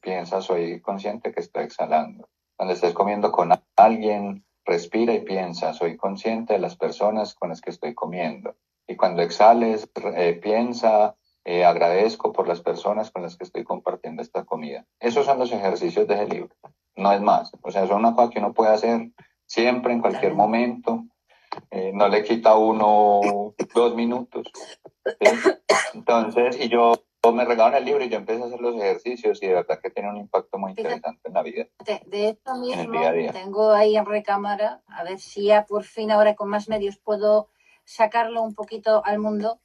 piensa, soy consciente que estoy exhalando. Cuando estés comiendo con alguien, respira y piensa, soy consciente de las personas con las que estoy comiendo. Y cuando exhales, piensa, agradezco por las personas con las que estoy compartiendo esta comida. Esos son los ejercicios de ese libro, no es más. O sea, son una cosa que uno puede hacer siempre, en cualquier momento. No le quita a uno 2 minutos, ¿sí? Entonces, y yo me regalaron el libro y yo empecé a hacer los ejercicios y de verdad que tiene un impacto muy interesante en la vida, De esto en el mismo día a día. tengo ahí en recámara, a ver si ya por fin ahora con más medios puedo sacarlo un poquito al mundo.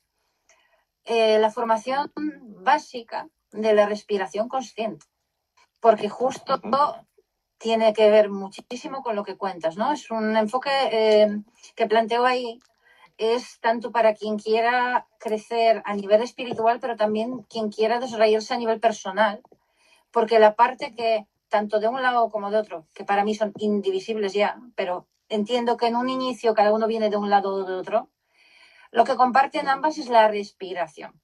La formación básica de la respiración consciente, porque justo tiene que ver muchísimo con lo que cuentas, ¿no? Es un enfoque que planteo ahí, es tanto para quien quiera crecer a nivel espiritual, pero también quien quiera desarrollarse a nivel personal, porque la parte que, tanto de un lado como de otro, que para mí son indivisibles ya, pero entiendo que en un inicio cada uno viene de un lado o de otro, lo que comparten ambas es la respiración.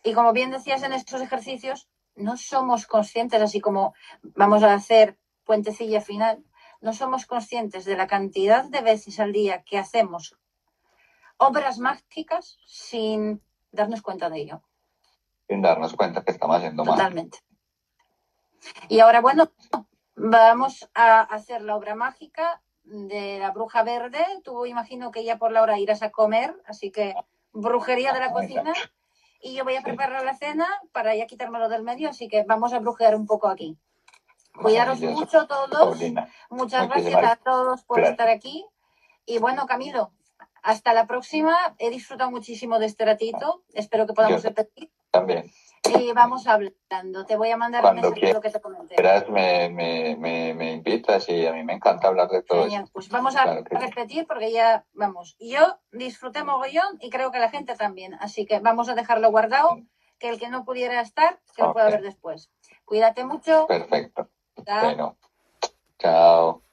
Y como bien decías en estos ejercicios, no somos conscientes, así como vamos a hacer puentecilla final, no somos conscientes de la cantidad de veces al día que hacemos obras mágicas sin darnos cuenta de ello. Sin darnos cuenta que estamos haciendo mal. Totalmente. Y ahora, bueno, vamos a hacer la obra mágica de la bruja verde. Tú imagino que ya por la hora irás a comer, así que brujería de la cocina. Y yo voy a preparar la cena para ya quitármelo del medio, así que vamos a brujear un poco aquí. Cuidaros mucho todos. Paulina, muchas gracias a todos por estar aquí. Y bueno, Camilo, hasta la próxima. He disfrutado muchísimo de este ratito. Espero que podamos repetir. También. Y vamos hablando. Te voy a mandar un mensaje de lo que te comenté. Me invitas y a mí me encanta hablar de todo. Genial, pues vamos a repetir porque ya vamos. Yo disfruté mogollón y creo que la gente también. Así que vamos a dejarlo guardado, que el que no pudiera estar, que lo pueda ver después. Cuídate mucho. Perfecto. Chao. Bueno, chao.